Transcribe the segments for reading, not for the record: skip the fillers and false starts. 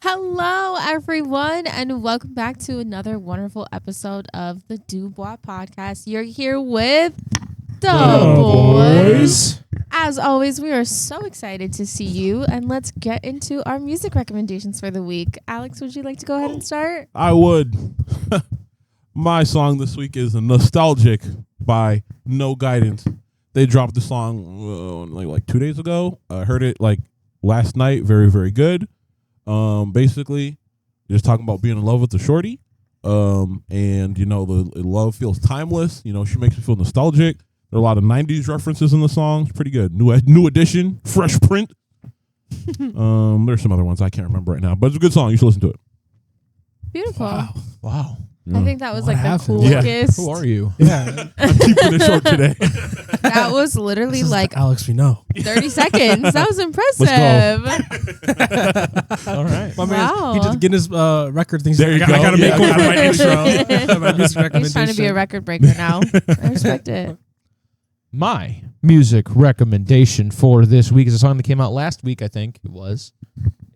Hello, everyone, and welcome back to another wonderful episode of the Dubois podcast. You're here with Dubois. As always, we are so excited to see you, and let's get into our music recommendations for the week. Alex, would you like to go ahead and start? I would. My song this week is Nostalgic by No Guidance. They dropped the song like 2 days ago. I heard it like last night. Very, very good. Basically, just talking about being in love with the shorty. And, you know, the love feels timeless. You know, she makes me feel nostalgic. There are a lot of 90s references in the song. It's pretty good. New edition, fresh print. There's some other ones I can't remember right now. But it's a good song. You should listen to it. Beautiful. Wow. I think that was What like happened? the coolest. Who are you? Yeah. I'm keeping it short today. That was literally like Alex we know. 30 seconds. That was impressive. All right. My Wow. man, he did Guinness record things. There you go. I gotta make Yeah. one for my intro. My music He's trying to be a record breaker now. I respect it. My music recommendation for this week is a song that came out last week, I think it was,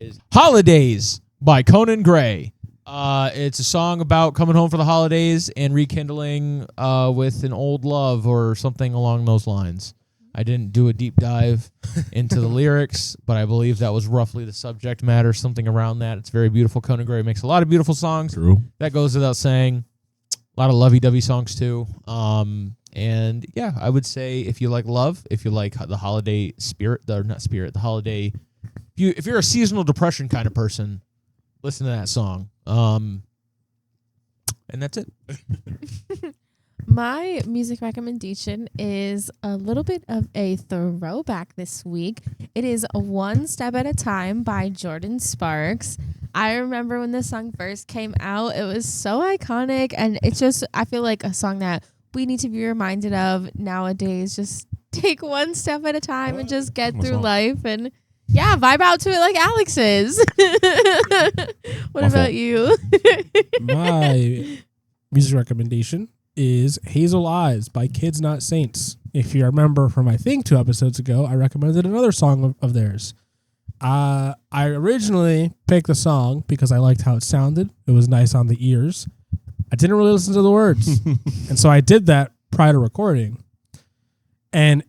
is Holidays by Conan Gray. It's a song about coming home for the holidays and rekindling with an old love or something along those lines. I didn't do a deep dive into the lyrics, but I believe that was roughly the subject matter, something around that. It's very beautiful. Conan Gray makes a lot of beautiful songs. True. That goes without saying. A lot of lovey-dovey songs too. And yeah, I would say if you like love, if you like the holiday spirit, the holiday, if you're a seasonal depression kind of person, listen to that song. And that's it. My music recommendation is a little bit of a throwback this week. It is One Step at a Time by Jordan Sparks. I remember when this song first came out, it was so iconic, and it's just, I feel like a song that we need to be reminded of nowadays. Just take one step at a time and just get through life and yeah, vibe out to it like Alex is. What about you? My music recommendation is Hazel Eyes by Kids Not Saints. If you remember from, I think, 2 episodes ago, I recommended another song of theirs. I originally picked the song because I liked how it sounded. It was nice on the ears. I didn't really listen to the words. And so I did that prior to recording. And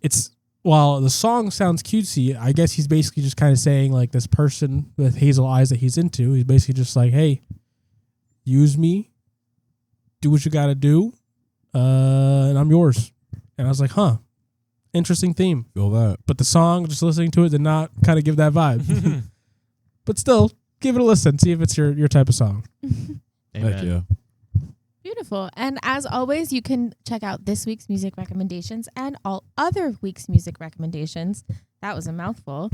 while the song sounds cutesy, I guess he's basically just kind of saying, like, this person with hazel eyes that he's into, he's basically just like, hey, use me, do what you got to do, and I'm yours. And I was like, huh, interesting theme. Feel that. But the song, just listening to it, did not kind of give that vibe. But still, give it a listen. See if it's your type of song. Heck yeah. Beautiful. And as always, you can check out this week's music recommendations and all other week's music recommendations. That was a mouthful.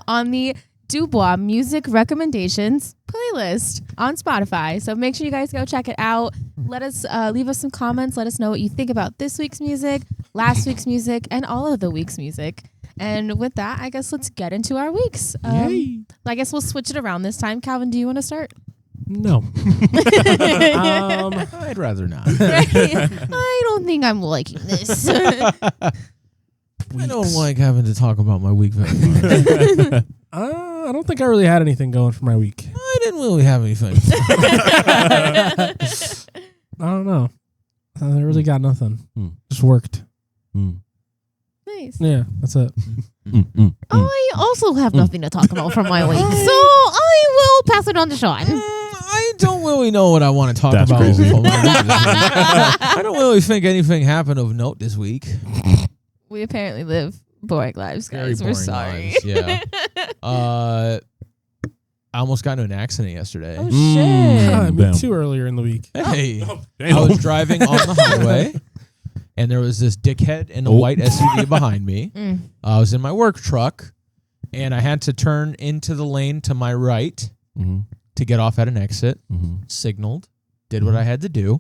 On the Dubois Music Recommendations playlist on Spotify. So make sure you guys go check it out. Let us leave us some comments. Let us know what you think about this week's music, last week's music, and all of the week's music. And with that, I guess let's get into our weeks. I guess we'll switch it around this time. Calvin, do you want to start? No. I'd rather not. I don't think I'm liking this. I don't like having to talk about my week very much. I don't think I really had anything going for my week. I didn't really have anything. I don't know. I really got nothing. Just worked. Nice. Yeah, that's it. I also have nothing to talk about from my week, so I will pass it on to Sean. I don't really know what I want to talk That's about. crazy. For my week this week. I don't really think anything happened of note this week. We apparently live boring lives, guys. We're sorry. Lives, yeah. I almost got into an accident yesterday. Oh, shit. Me too earlier in the week. Hey, I was driving on the highway, and there was this dickhead in a white SUV behind me. I was in my work truck, and I had to turn into the lane to my right to get off at an exit. Signaled, did what I had to do,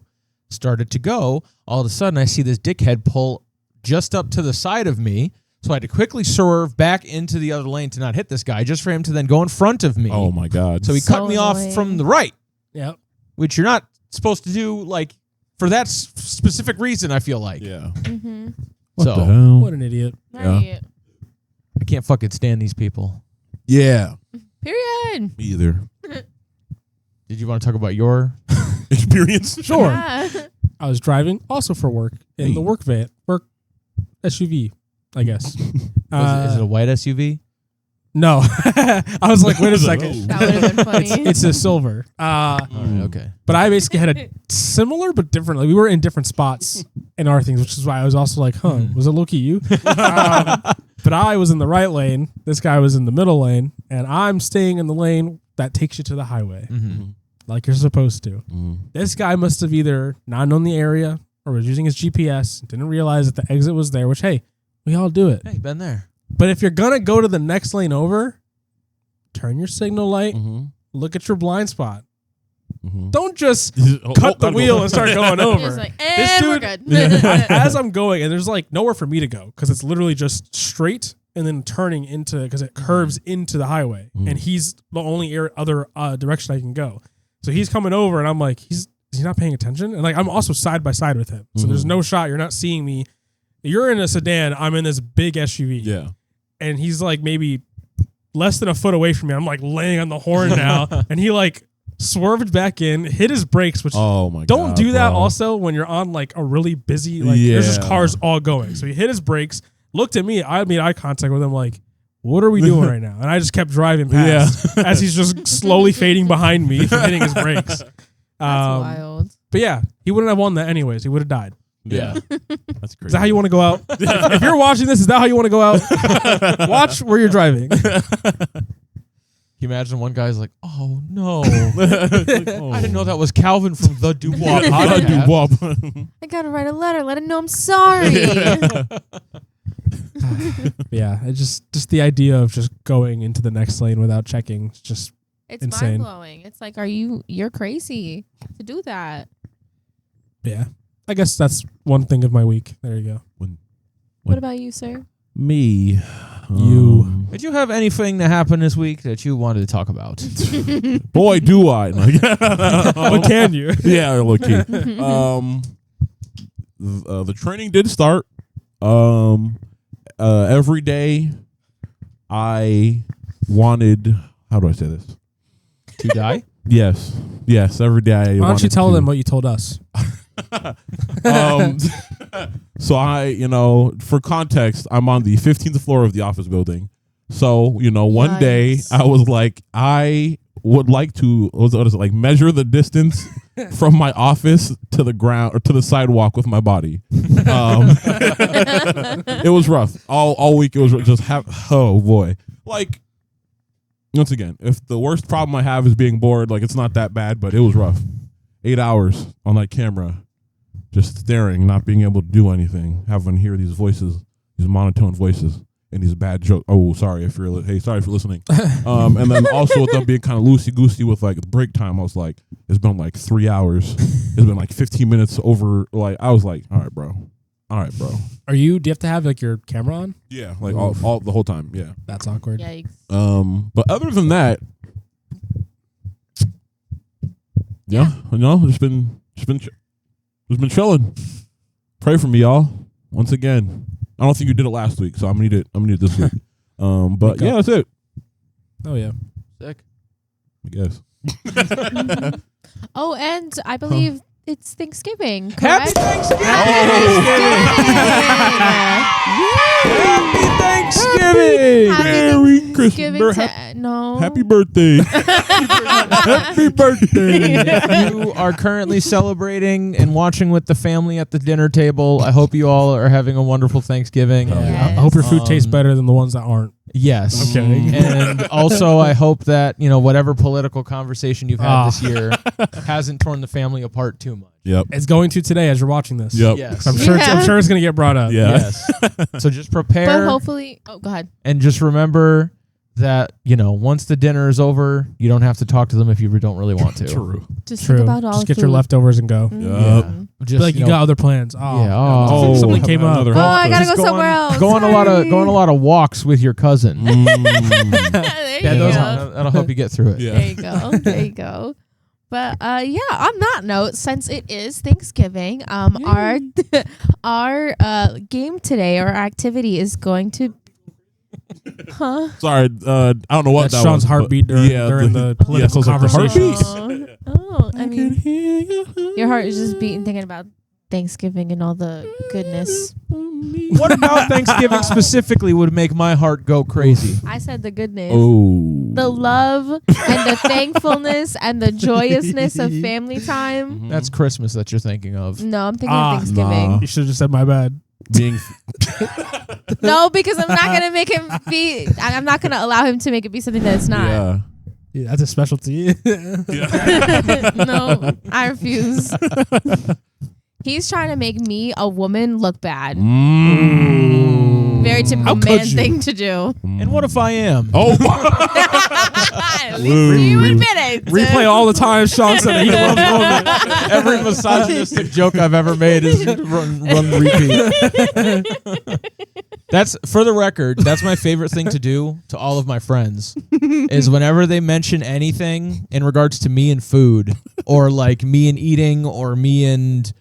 started to go. All of a sudden, I see this dickhead pull just up to the side of me. So I had to quickly swerve back into the other lane to not hit this guy, just for him to then go in front of me. Oh, my God. So he cut me off from the right. Yep. Which you're not supposed to do, like, for that specific reason, I feel like. Yeah. What the hell? What an idiot. Right. I can't fucking stand these people. Yeah. Period. Me either. Did you want to talk about your? Experience. Sure. Yeah. I was driving also for work in the work SUV, I guess. Is it a white SUV? No. I was like, wait a second. That would have been funny. It's a silver. All right, okay. But I basically had a similar but different. Like we were in different spots in our things, which is why I was also like, was it Loki you? But I was in the right lane. This guy was in the middle lane, and I'm staying in the lane that takes you to the highway, like you're supposed to. This guy must have either not known the area or was using his GPS, didn't realize that the exit was there, which, hey, we all do it. Hey, been there. But if you're going to go to the next lane over, turn your signal light, look at your blind spot. Don't just cut the wheel and start going over. He's like, and we're good. As I'm going, and there's like nowhere for me to go because it's literally just straight and then turning into, because it curves into the highway. And he's the only other direction I can go. So he's coming over and I'm like, is he not paying attention? And like, I'm also side by side with him. So there's no shot. You're not seeing me. You're in a sedan. I'm in this big SUV. Yeah. And he's like maybe less than a foot away from me. I'm like laying on the horn now. And he like swerved back in, hit his brakes, which don't do that also when you're on like a really busy, like there's just cars all going. So he hit his brakes, looked at me. I made eye contact with him like, what are we doing right now? And I just kept driving past as he's just slowly fading behind me from hitting his brakes. That's wild. But yeah, he wouldn't have won that anyways. He would have died. Yeah. That's crazy. Is that how you want to go out? If you're watching this, is that how you want to go out? Watch where you're driving. Can you imagine one guy's like, oh no. I didn't know that was Calvin from the Dubois podcast. I gotta write a letter. Let him know I'm sorry. Yeah, it's just the idea of just going into the next lane without checking. It's just insane. Mind blowing. It's like, you're crazy to do that. Yeah. I guess that's one thing of my week. There you go. What about you, sir? Me. You. Did you have anything that happened this week that you wanted to talk about? Boy, do I. What can you? Yeah, look here. The training did start. Every day I wanted, how do I say this? To die? Yes. Every day. Why don't you tell them what you told us? So I, for context, I'm on the 15th floor of the office building. So, one day I was like, I would like to, measure the distance from my office to the ground or to the sidewalk with my body. It was rough. All week it was just oh boy. Like, once again, if the worst problem I have is being bored, like it's not that bad, but it was rough. 8 hours on that camera, just staring, not being able to do anything, having to hear these voices, these monotone voices, and these bad jokes. Oh, sorry if you're sorry for listening. And then also with them being kind of loosey goosey with like the break time, I was like, it's been like 3 hours. It's been like 15 minutes over. Like I was like, all right, bro. Do you have to have like your camera on? Yeah, like all the whole time. Yeah, that's awkward. Yikes. But other than that, yeah, just been chilling. Pray for me, y'all. Once again, I don't think you did it last week, so I'm gonna need it this week. But yeah, that's it. Oh yeah, sick. I guess. Oh, and I believe it's Thanksgiving. Happy Correct? Thanksgiving! Merry Christmas! Happy birthday! Happy birthday! You are currently celebrating and watching with the family at the dinner table. I hope you all are having a wonderful Thanksgiving. Yes. I hope your food tastes better than the ones that aren't. Yes. Okay. And also, I hope that whatever political conversation you've had this year hasn't torn the family apart too much. Yep. It's going to today as you're watching this. Yep. Yes. I'm sure it's going to get brought up. Yeah. Yes. So just prepare. But hopefully, go ahead. And just remember that, once the dinner is over, you don't have to talk to them if you don't really want to. True. Just True. think about all Just the get your food. leftovers and go. Yep. Just Like you got other plans. Oh, Yeah. Oh, something came up. another Oh, I gotta Just go somewhere else. Go on a lot of walks with your cousin. There you go. That'll help you get through it. Yeah. There you go. There you go. But yeah, on that note, since it is Thanksgiving, our game today, our activity is going to Huh? Sorry, I don't know what That's that Sean's was, but heartbeat during the political I was like, the conversation. heartbeat. Oh, I mean, your heart is just beating thinking about Thanksgiving and all the goodness. What about Thanksgiving specifically would make my heart go crazy? I said the goodness. Oh, The love and the thankfulness and the joyousness of family time. That's Christmas that you're thinking of. No, I'm thinking of Thanksgiving. nah. You should have just said my bad. being No, because I'm not gonna make him be. I'm not gonna allow him to make it be something that it's not. yeah. Yeah, that's a specialty. No, I refuse. He's trying to make me, a woman, look bad. Very typical How could man you? thing to do. And what if I am? Oh, At least you admit it. Replay all the time Sean said that he loves women. Every misogynistic joke I've ever made is run repeat. That's, for the record, that's my favorite thing to do to all of my friends is whenever they mention anything in regards to me and food or like me and eating or me and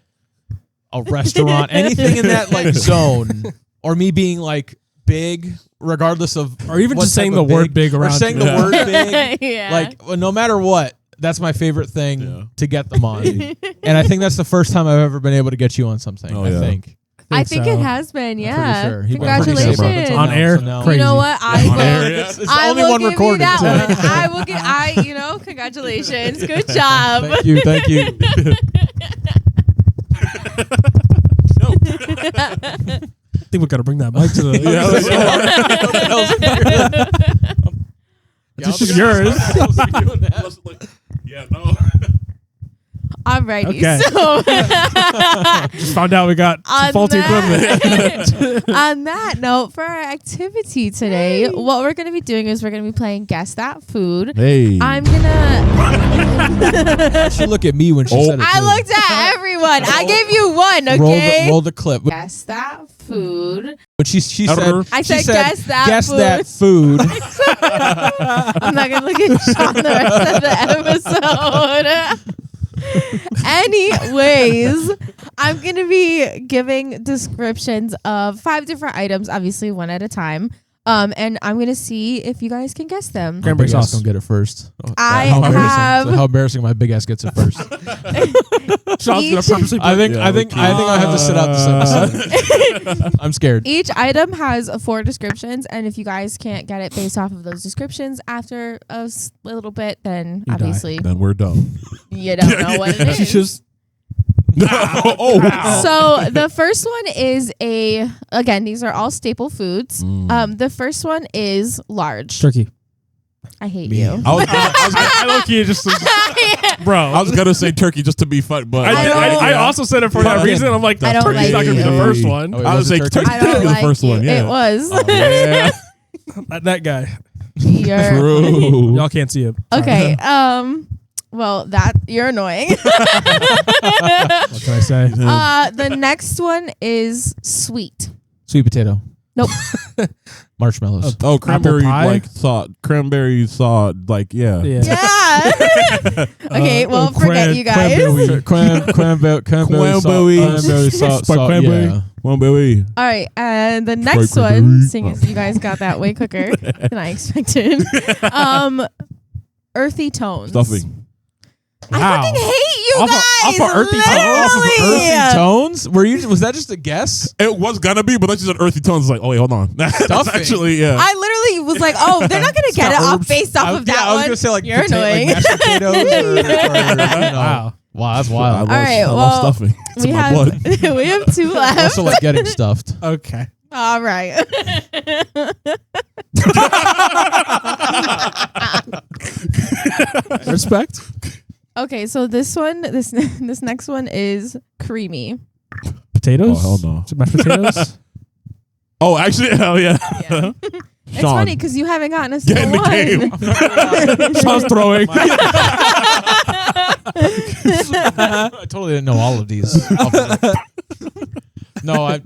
a restaurant, anything in that like zone or me being like big regardless of Or even what just saying type the of word big or around saying you. the word big. Yeah. Like, no matter what, that's my favorite thing Yeah. to get them on. And I think that's the first time I've ever been able to get you on something. Oh, I yeah. think. I think so. it has been, yeah. Pretty sure. He went pretty Congratulations. sober up until On now, air? so now- You Crazy. know what? I On air, will. yeah. It's the I only will one give recorded, you that too. one. I will get. Congratulations. Good job. Thank you. Thank you. I think we got to bring that mic to the. This is yours. Yeah, no. Alrighty. Okay. So Just found out we got some faulty equipment. on that note, for our activity today, what we're going to be doing is we're going to be playing Guess That Food. Hey. I'm gonna. She looked at me when she said it. I too. looked at everyone. I gave you one. Okay. Roll the clip. Guess that food. But she said. I she said, "Guess that Guess food." that food. I'm not gonna look at Sean the rest of the episode. Anyways, I'm gonna be giving descriptions of 5 different items, obviously one at a time. And I'm gonna see if you guys can guess them. Cranberry Big ass sauce. don't get it first. I How embarrassing. have- So how embarrassing my big ass gets it first. Sean's gonna Each- purposely. I think Yeah, I have to sit out this episode. I'm scared. Each item has 4 descriptions, and if you guys can't get it based off of those descriptions after a little bit, then You die. obviously Then we're done. you don't know what it She is. just Oh, So the first one is again, these are all staple foods. The first one is large. turkey. I hate Me. you. I low key just bro. I was gonna say turkey just to be fun, but I also said it for that reason. I'm like, I don't turkey's like not gonna be the you. first one. Oh, wait, I was was it like turkey? turkey I don't the like first one. you. Yeah, It was. Yeah, That guy. You're true. Y'all can't see it. okay. Well, you're annoying. What can I say? The next one is sweet. Sweet potato. Nope. Marshmallows. Oh, cranberry pie? like saw cranberry saw like yeah. Yeah. Okay. Well, forget you guys. Cranberry sauce. Cranberry. Yeah. All right, and the next cranberry. one, seeing as you guys got that way quicker than I expected, earthy tones. Stuffing. I fucking hate you Off of- guys. off of earthy tones? literally. Earthy tones? Was that just a guess? It was gonna be, but then she said earthy tones. Like, oh wait, hold on. That's Stuffing. actually yeah. I literally was like, oh, they're not gonna get it got off herbs. based off of that I was one. gonna say like, You're annoying. like mashed potatoes. Or, you know. Wow. Wow, that's I wild. love, right, I love well, stuffing. It's we in my have blood. we have 2 I left. also like getting stuffed. Okay. All right. Respect. Okay, so this next one is creamy. Potatoes. Oh, hell no. Is it mashed potatoes. Oh, actually, hell yeah. Yeah. It's Sean, funny because you haven't gotten a get in single the one. game. Sean's throwing. I totally didn't know all of these. No,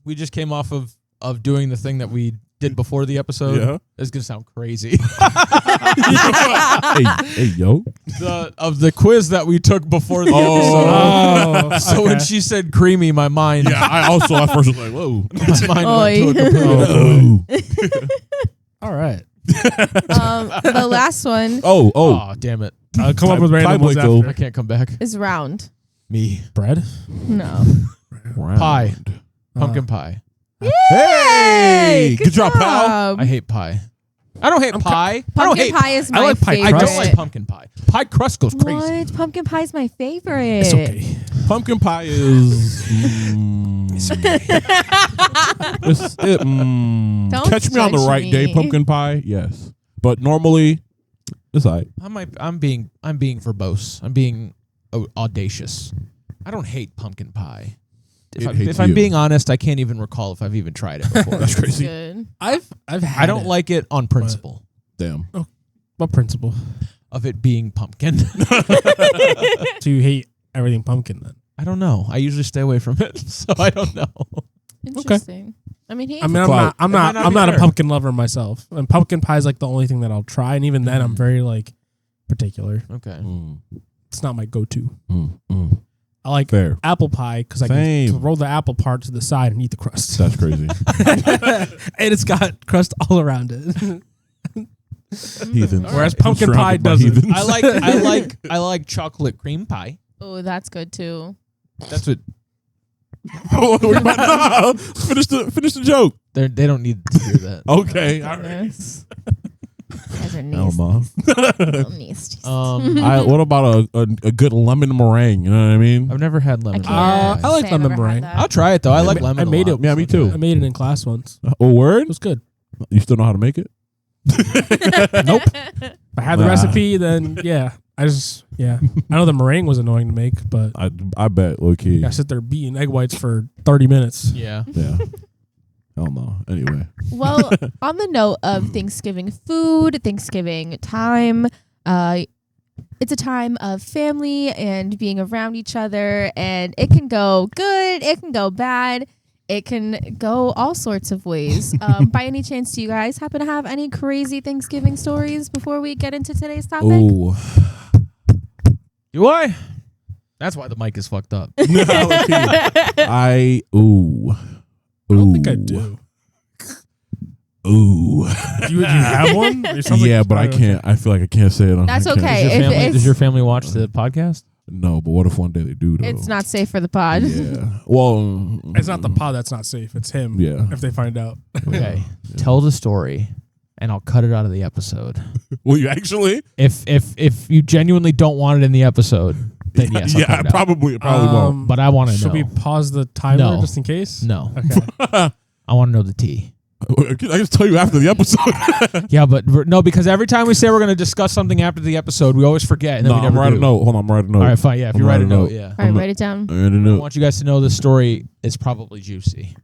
we just came off of doing the thing that we did before the episode. Yeah. It's gonna sound crazy. hey, yo. Of the quiz that we took before the episode. So when she said creamy, my mind, Yeah, I also at first was like, whoa. my mind went to a complete. All right. The last one Oh, damn it! I'll come up with random ones Blake, though. after. I can't come back. is round. Me Bread? No. pie, pumpkin pie. Hey, good job, pal. I hate pie. I don't hate pie. I don't Pumpkin hate pie is my like pie favorite. I don't like pumpkin pie. Pie crust goes crazy. What? Pumpkin pie is my favorite. It's okay. Pumpkin pie is. Don't Catch me on the judge right day, me. pumpkin pie. Yes, but normally, it's all right. I'm being verbose. I'm being audacious. I don't hate pumpkin pie. If I'm being honest, I can't even recall if I've even tried it before. That's crazy. Good. I've had I don't like it on principle Damn. What principle? of it being pumpkin. Do you hate everything pumpkin then? I don't know. I usually stay away from it, so I don't know. Interesting. I mean, I'm might not be not a fair. pumpkin lover myself. And pumpkin pie is like the only thing that I'll try, and even then I'm very like particular. Okay. It's not my go-to. I like Fair. apple pie because I Same. can roll the apple part to the side and eat the crust. That's crazy. And it's got crust all around it. Heathens. Whereas pumpkin Surrounded pie by doesn't. heathens. I like chocolate cream pie. Oh, that's good too. That's what No, finish the joke. they don't need to hear that. Okay. All right. Yes. Guys are Elma. nasty. What about a good lemon meringue? You know what I mean? I've never had lemon. I I like Say I've lemon never had meringue. that. I'll try it though. I like I lemon. made a it. lot. Yeah, me too. I made it in class once. Oh, word? It was good. You still know how to make it? Nope. If I had the Nah. recipe, then yeah. I know the meringue was annoying to make, but I bet, low key. I sit there beating egg whites for 30 minutes. Yeah. Yeah. Hell no. Anyway. Well, on the note of Thanksgiving food, Thanksgiving time, it's a time of family and being around each other, and it can go good, it can go bad, it can go all sorts of ways. By any chance, do you guys happen to have any crazy Thanksgiving stories before we get into today's topic? Oh. Do I? That's why the mic is fucked up. I don't think I do. Ooh. Do you have one? It sounds like Yeah, it's but I probably can't. I feel like I can't say it on. That's I can't. okay. Does your family watch the podcast? No, but what if one day they do though? It's not safe for the pod. Yeah. Well, It's not the pod that's not safe. It's him. Yeah. If they find out. Okay. Tell the story, and I'll cut it out of the episode. Will you actually? If you genuinely don't want it in the episode, then yes. I'll Yeah, cut it out. probably won't. But I want to know. Should we pause the timer No. just in case? No. Okay. I want to know the tea. I can just tell you after the episode. Yeah, but no, because every time we say we're going to discuss something after the episode, we always forget, and then No, we I'm never writing a do. note. Hold on, I'm writing a note. All right, fine. Yeah, if you write a note, yeah. All right, write it down. I'm writing a I note. want you guys to know the story is probably juicy.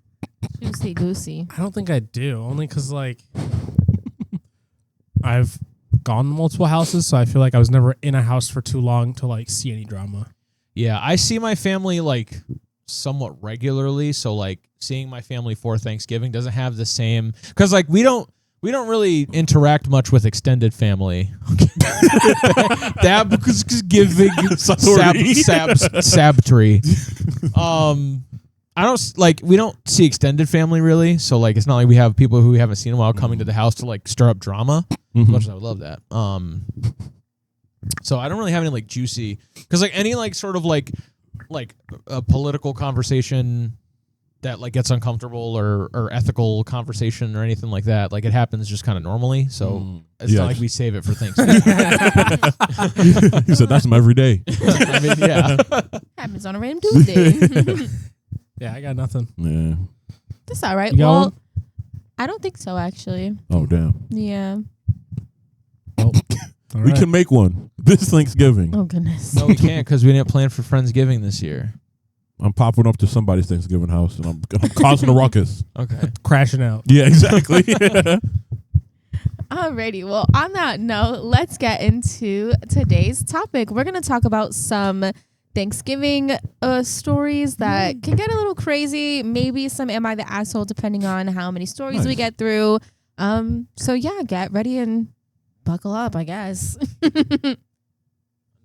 Juicy goosey. I don't think I do. Only because, like, I've gone to multiple houses, so I feel like I was never in a house for too long to, like, see any drama. Yeah, I see my family like somewhat regularly, so like seeing my family for Thanksgiving doesn't have the same because like we don't really interact much with extended family. That because giving sabbatry. I don't like we don't see extended family really, so like it's not like we have people who we haven't seen in a while coming to the house to like stir up drama. As much as I would love that. So I don't really have any like juicy because like any like sort of like a political conversation that like gets uncomfortable or ethical conversation or anything like that, like it happens just kind of normally. So it's not like we save it for Thanksgiving. He said that's him every day. I mean, yeah. Happens on a random Tuesday. Yeah, I got nothing. Yeah. That's all right. You got Well, one? I don't think so, actually. Oh damn. Yeah. All We right. can make one this Thanksgiving. Oh, goodness. No, we can't because we didn't plan for Friendsgiving this year. I'm popping up to somebody's Thanksgiving house and I'm causing a ruckus. Okay. crashing out. Yeah, exactly. Alrighty. Well, on that note, let's get into today's topic. We're going to talk about some Thanksgiving stories that can get a little crazy. Maybe some Am I the Asshole, depending on how many stories we get through. So yeah, get ready and buckle up, I guess. No,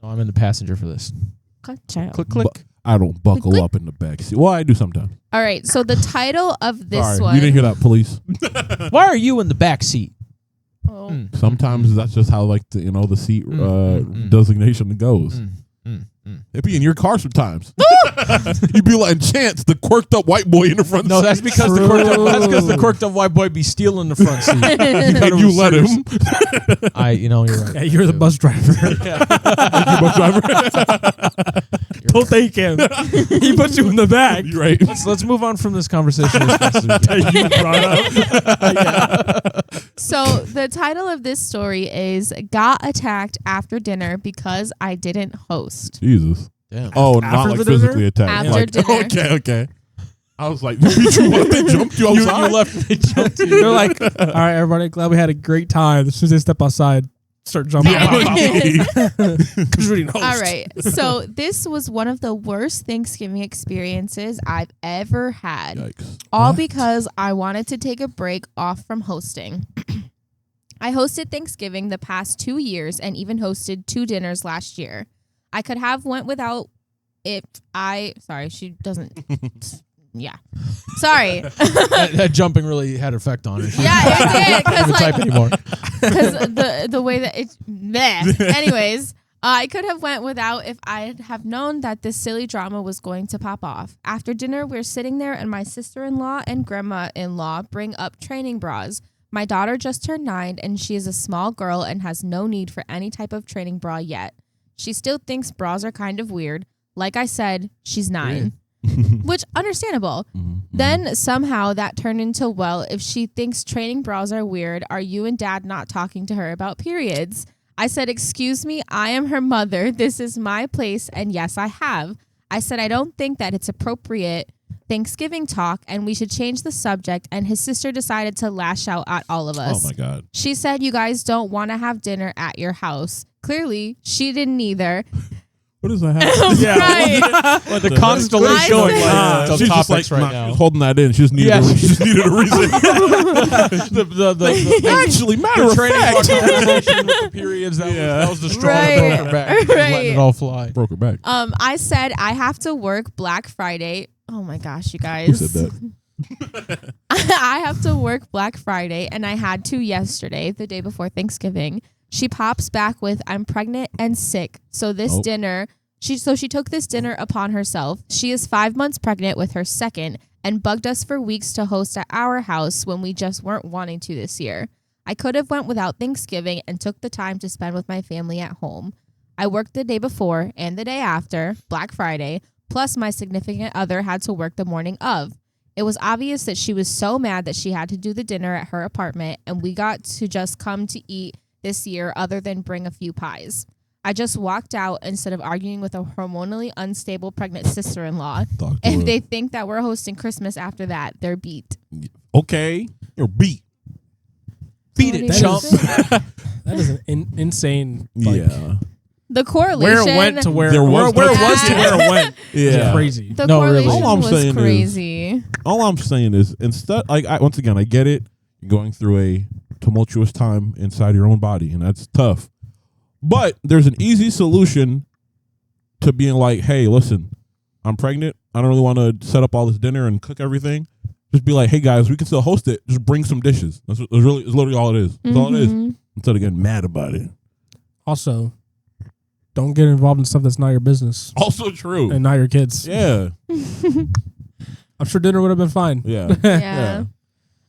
I'm in the passenger for this. Click, click. I don't buckle up in the back seat. Well, I do sometimes. All right, so the title of this Sorry, one. you didn't hear that, police. Why are you in the back seat? Oh. Sometimes that's just how like the seat designation goes. It'd be in your car sometimes. You'd be like Chance, the quirked up white boy in the front seat. No, that's because the quirked up white boy be stealing the front seat. And you let him. You're right. Yeah, you're the bus driver. You bus driver. Don't take him. He puts you in the back. You're right. Let's move on from this conversation as fast as we can. You brought up. So the title of this story is "Got Attacked After Dinner Because I Didn't Host." Jesus. Damn. Oh, After not like the dinner? physically attacked. After Like, dinner. Okay. I was like, they jumped you outside? You left. They jumped you. They're like, all right, everybody, glad we had a great time. As soon as they step outside, start jumping. Because we didn't host. All right. So this was one of the worst Thanksgiving experiences I've ever had. Yikes. All because I wanted to take a break off from hosting. I hosted Thanksgiving the past 2 years and even hosted 2 dinners last year. I could have went without sorry, she doesn't. Yeah. Sorry. that jumping really had effect on her. Yeah, it did. Can't even type anymore. Because the way that it's meh. Anyways, I could have went without if I'd have known that this silly drama was going to pop off. After dinner, we're sitting there and my sister-in-law and grandma-in-law bring up training bras. My daughter just turned 9 and she is a small girl and has no need for any type of training bra yet. She still thinks bras are kind of weird. Like I said, she's 9. Which, understandable. Then somehow that turned into, well, if she thinks training bras are weird, are you and dad not talking to her about periods? I said, excuse me, I am her mother. This is my place. And yes, I have. I said, I don't think that it's appropriate Thanksgiving talk and we should change the subject. And his sister decided to lash out at all of us. Oh my God. She said, you guys don't want to have dinner at your house. Clearly, she didn't either. What does that happen? Right. The constellation going She's just topics like right now. she's holding that in. She just needed, she just needed a reason. Actually, matter of training fact, conversation with the periods that was the straw that broke her back. Letting it all fly. broke her back. I said I have to work Black Friday. Oh my gosh, you guys. Who said that? I have to work Black Friday and I had to yesterday, the day before Thanksgiving. She pops back with, I'm pregnant and sick. So this dinner, she took this dinner upon herself. She is 5 months pregnant with her second and bugged us for weeks to host at our house when we just weren't wanting to this year. I could have went without Thanksgiving and took the time to spend with my family at home. I worked the day before and the day after, Black Friday, plus my significant other had to work the morning of. It was obvious that she was so mad that she had to do the dinner at her apartment and we got to just come to eat this year other than bring a few pies. I just walked out instead of arguing with a hormonally unstable pregnant sister-in-law. If they think that we're hosting Christmas after that, they're beat. Okay. You're beat. Beat it, chump. That is an insane. Yeah. The correlation. Where it went to where There it was to where it went. Yeah. Crazy. The No, really. correlation All I'm saying was is- crazy. All I'm saying is, instead, once again, I get it. You're going through a tumultuous time inside your own body, and that's tough. But there's an easy solution to being like, hey, listen, I'm pregnant. I don't really want to set up all this dinner and cook everything. Just be like, hey, guys, we can still host it. Just bring some dishes. That's literally all it is. That's all it is. Instead of getting mad about it. Also, don't get involved in stuff that's not your business Also true. and not your kids. Yeah. I'm sure dinner would have been fine. Yeah. Yeah.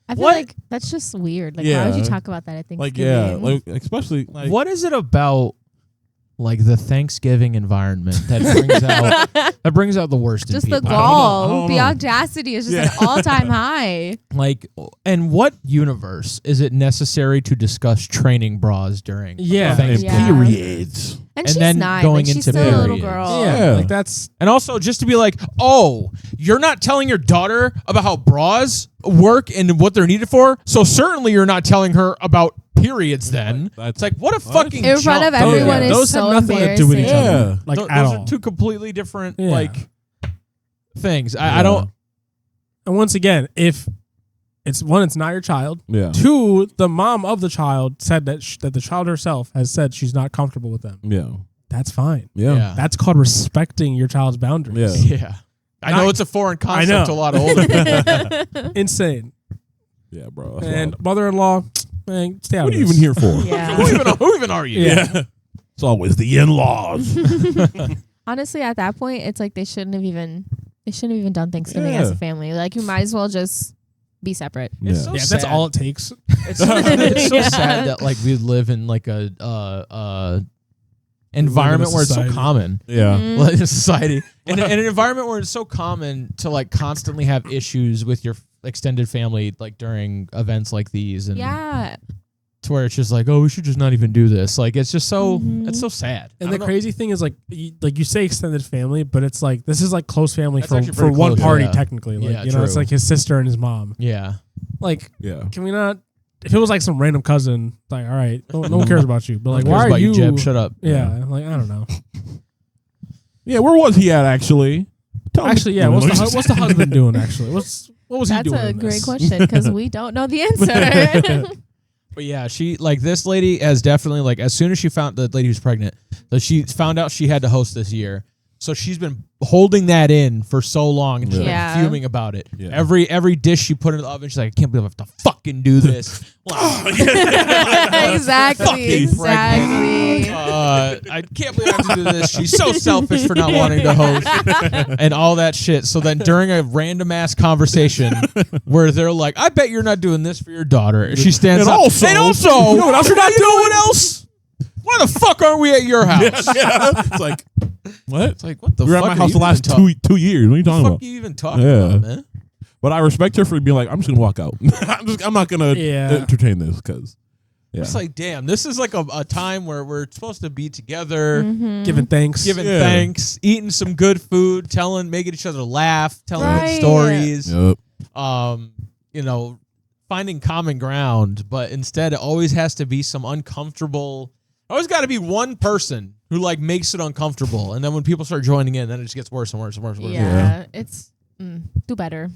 I feel like that's just weird. Like, why would you Yeah. talk about that at Thanksgiving? Like, yeah. Like, especially, like. What is it about like the Thanksgiving environment that brings out the worst just in the people? gall, I don't the know. audacity is just at all-time high. Like, and what universe is it necessary to discuss training bras during Yeah. Thanksgiving? Yeah. Periods. And And and she's then 9. going like, she's into still a little periods. girl. Yeah, Yeah. like that's And also just to be like, oh, you're not telling your daughter about how bras work and what they're needed for, so certainly you're not telling her about periods then. That's- It's like, what a What? fucking In front of jump. everyone is those so have nothing to do with each embarrassing. other. Yeah. Like Those at are all. two completely different Yeah. like things. I Yeah. don't. And once again, if it's one, it's not your child. Yeah. 2, the mom of the child said that that the child herself has said she's not comfortable with them. Yeah. That's fine. Yeah. That's called respecting your child's boundaries. Yeah. Yeah. I know it's a foreign concept know. to a lot of older people. Insane. Yeah, bro. That's And wild. mother-in-law, man, stay out What of are you this. even here for? Yeah. who even are you? Yeah. It's always the in-laws. Honestly, at that point, it's like they shouldn't have even done Thanksgiving Yeah. as a family. Like, you might as well just be separate. It's Yeah. so Yeah, sad. that's all it takes. It's so, it's so Yeah. sad that like we live in like a environment where it's so society. common. Yeah. Mhm. Like in society, in an environment where it's so common to like constantly have issues with your extended family, like during events like these, and Yeah. to where it's just like, oh, we should just not even do this. Like it's just so Mhm. it's so sad. And I the don't know. crazy thing is, like you say extended family, but it's like this is like close family That's for actually pretty one close, party yeah. technically. Like Yeah, it's true. like his sister and his mom. Yeah, Like, Yeah. can we not? If it was like some random cousin, like, all right, no one cares about you. But like, Who cares why are about you? Jeb? Shut up. Yeah, like I don't know. Yeah. Where was he at, actually? Tell me. Actually, yeah. What's the husband doing? Actually, what was he That's doing? a in great this? question because we don't know the answer. But yeah, she like this lady has definitely like as soon as she found the lady who's pregnant, so she found out she had to host this year. So she's been holding that in for so long and she's Yeah. like fuming about it. Yeah. Every dish she put in the oven, she's like, I can't believe I have to fucking do this. Exactly. Fucking Exactly. I can't believe I have to do this. She's so selfish for not wanting to host and all that shit. So then during a random ass conversation where they're like, I bet you're not doing this for your daughter. She stands And up. also- and also, You know what else you're not you know what else? Why the fuck aren't we at your house? Yeah. It's like, what? It's like, what the We were at fuck my are house you the last even 2 years. What are you What talking the about? fuck are you even talking Yeah. about, man? But I respect her for being like, I'm just gonna walk out. I'm not gonna Yeah. entertain this because. Yeah. It's like, damn, this is like a time where we're supposed to be together, Mhm. Giving thanks. giving Yeah. thanks, eating some good food, making each other laugh, telling good Right. stories. Yep. You know, finding common ground, but instead it always has to be some uncomfortable. Always got to be one person who like makes it uncomfortable, and then when people start joining in, then it just gets worse and worse and worse and worse. Yeah. It's do better.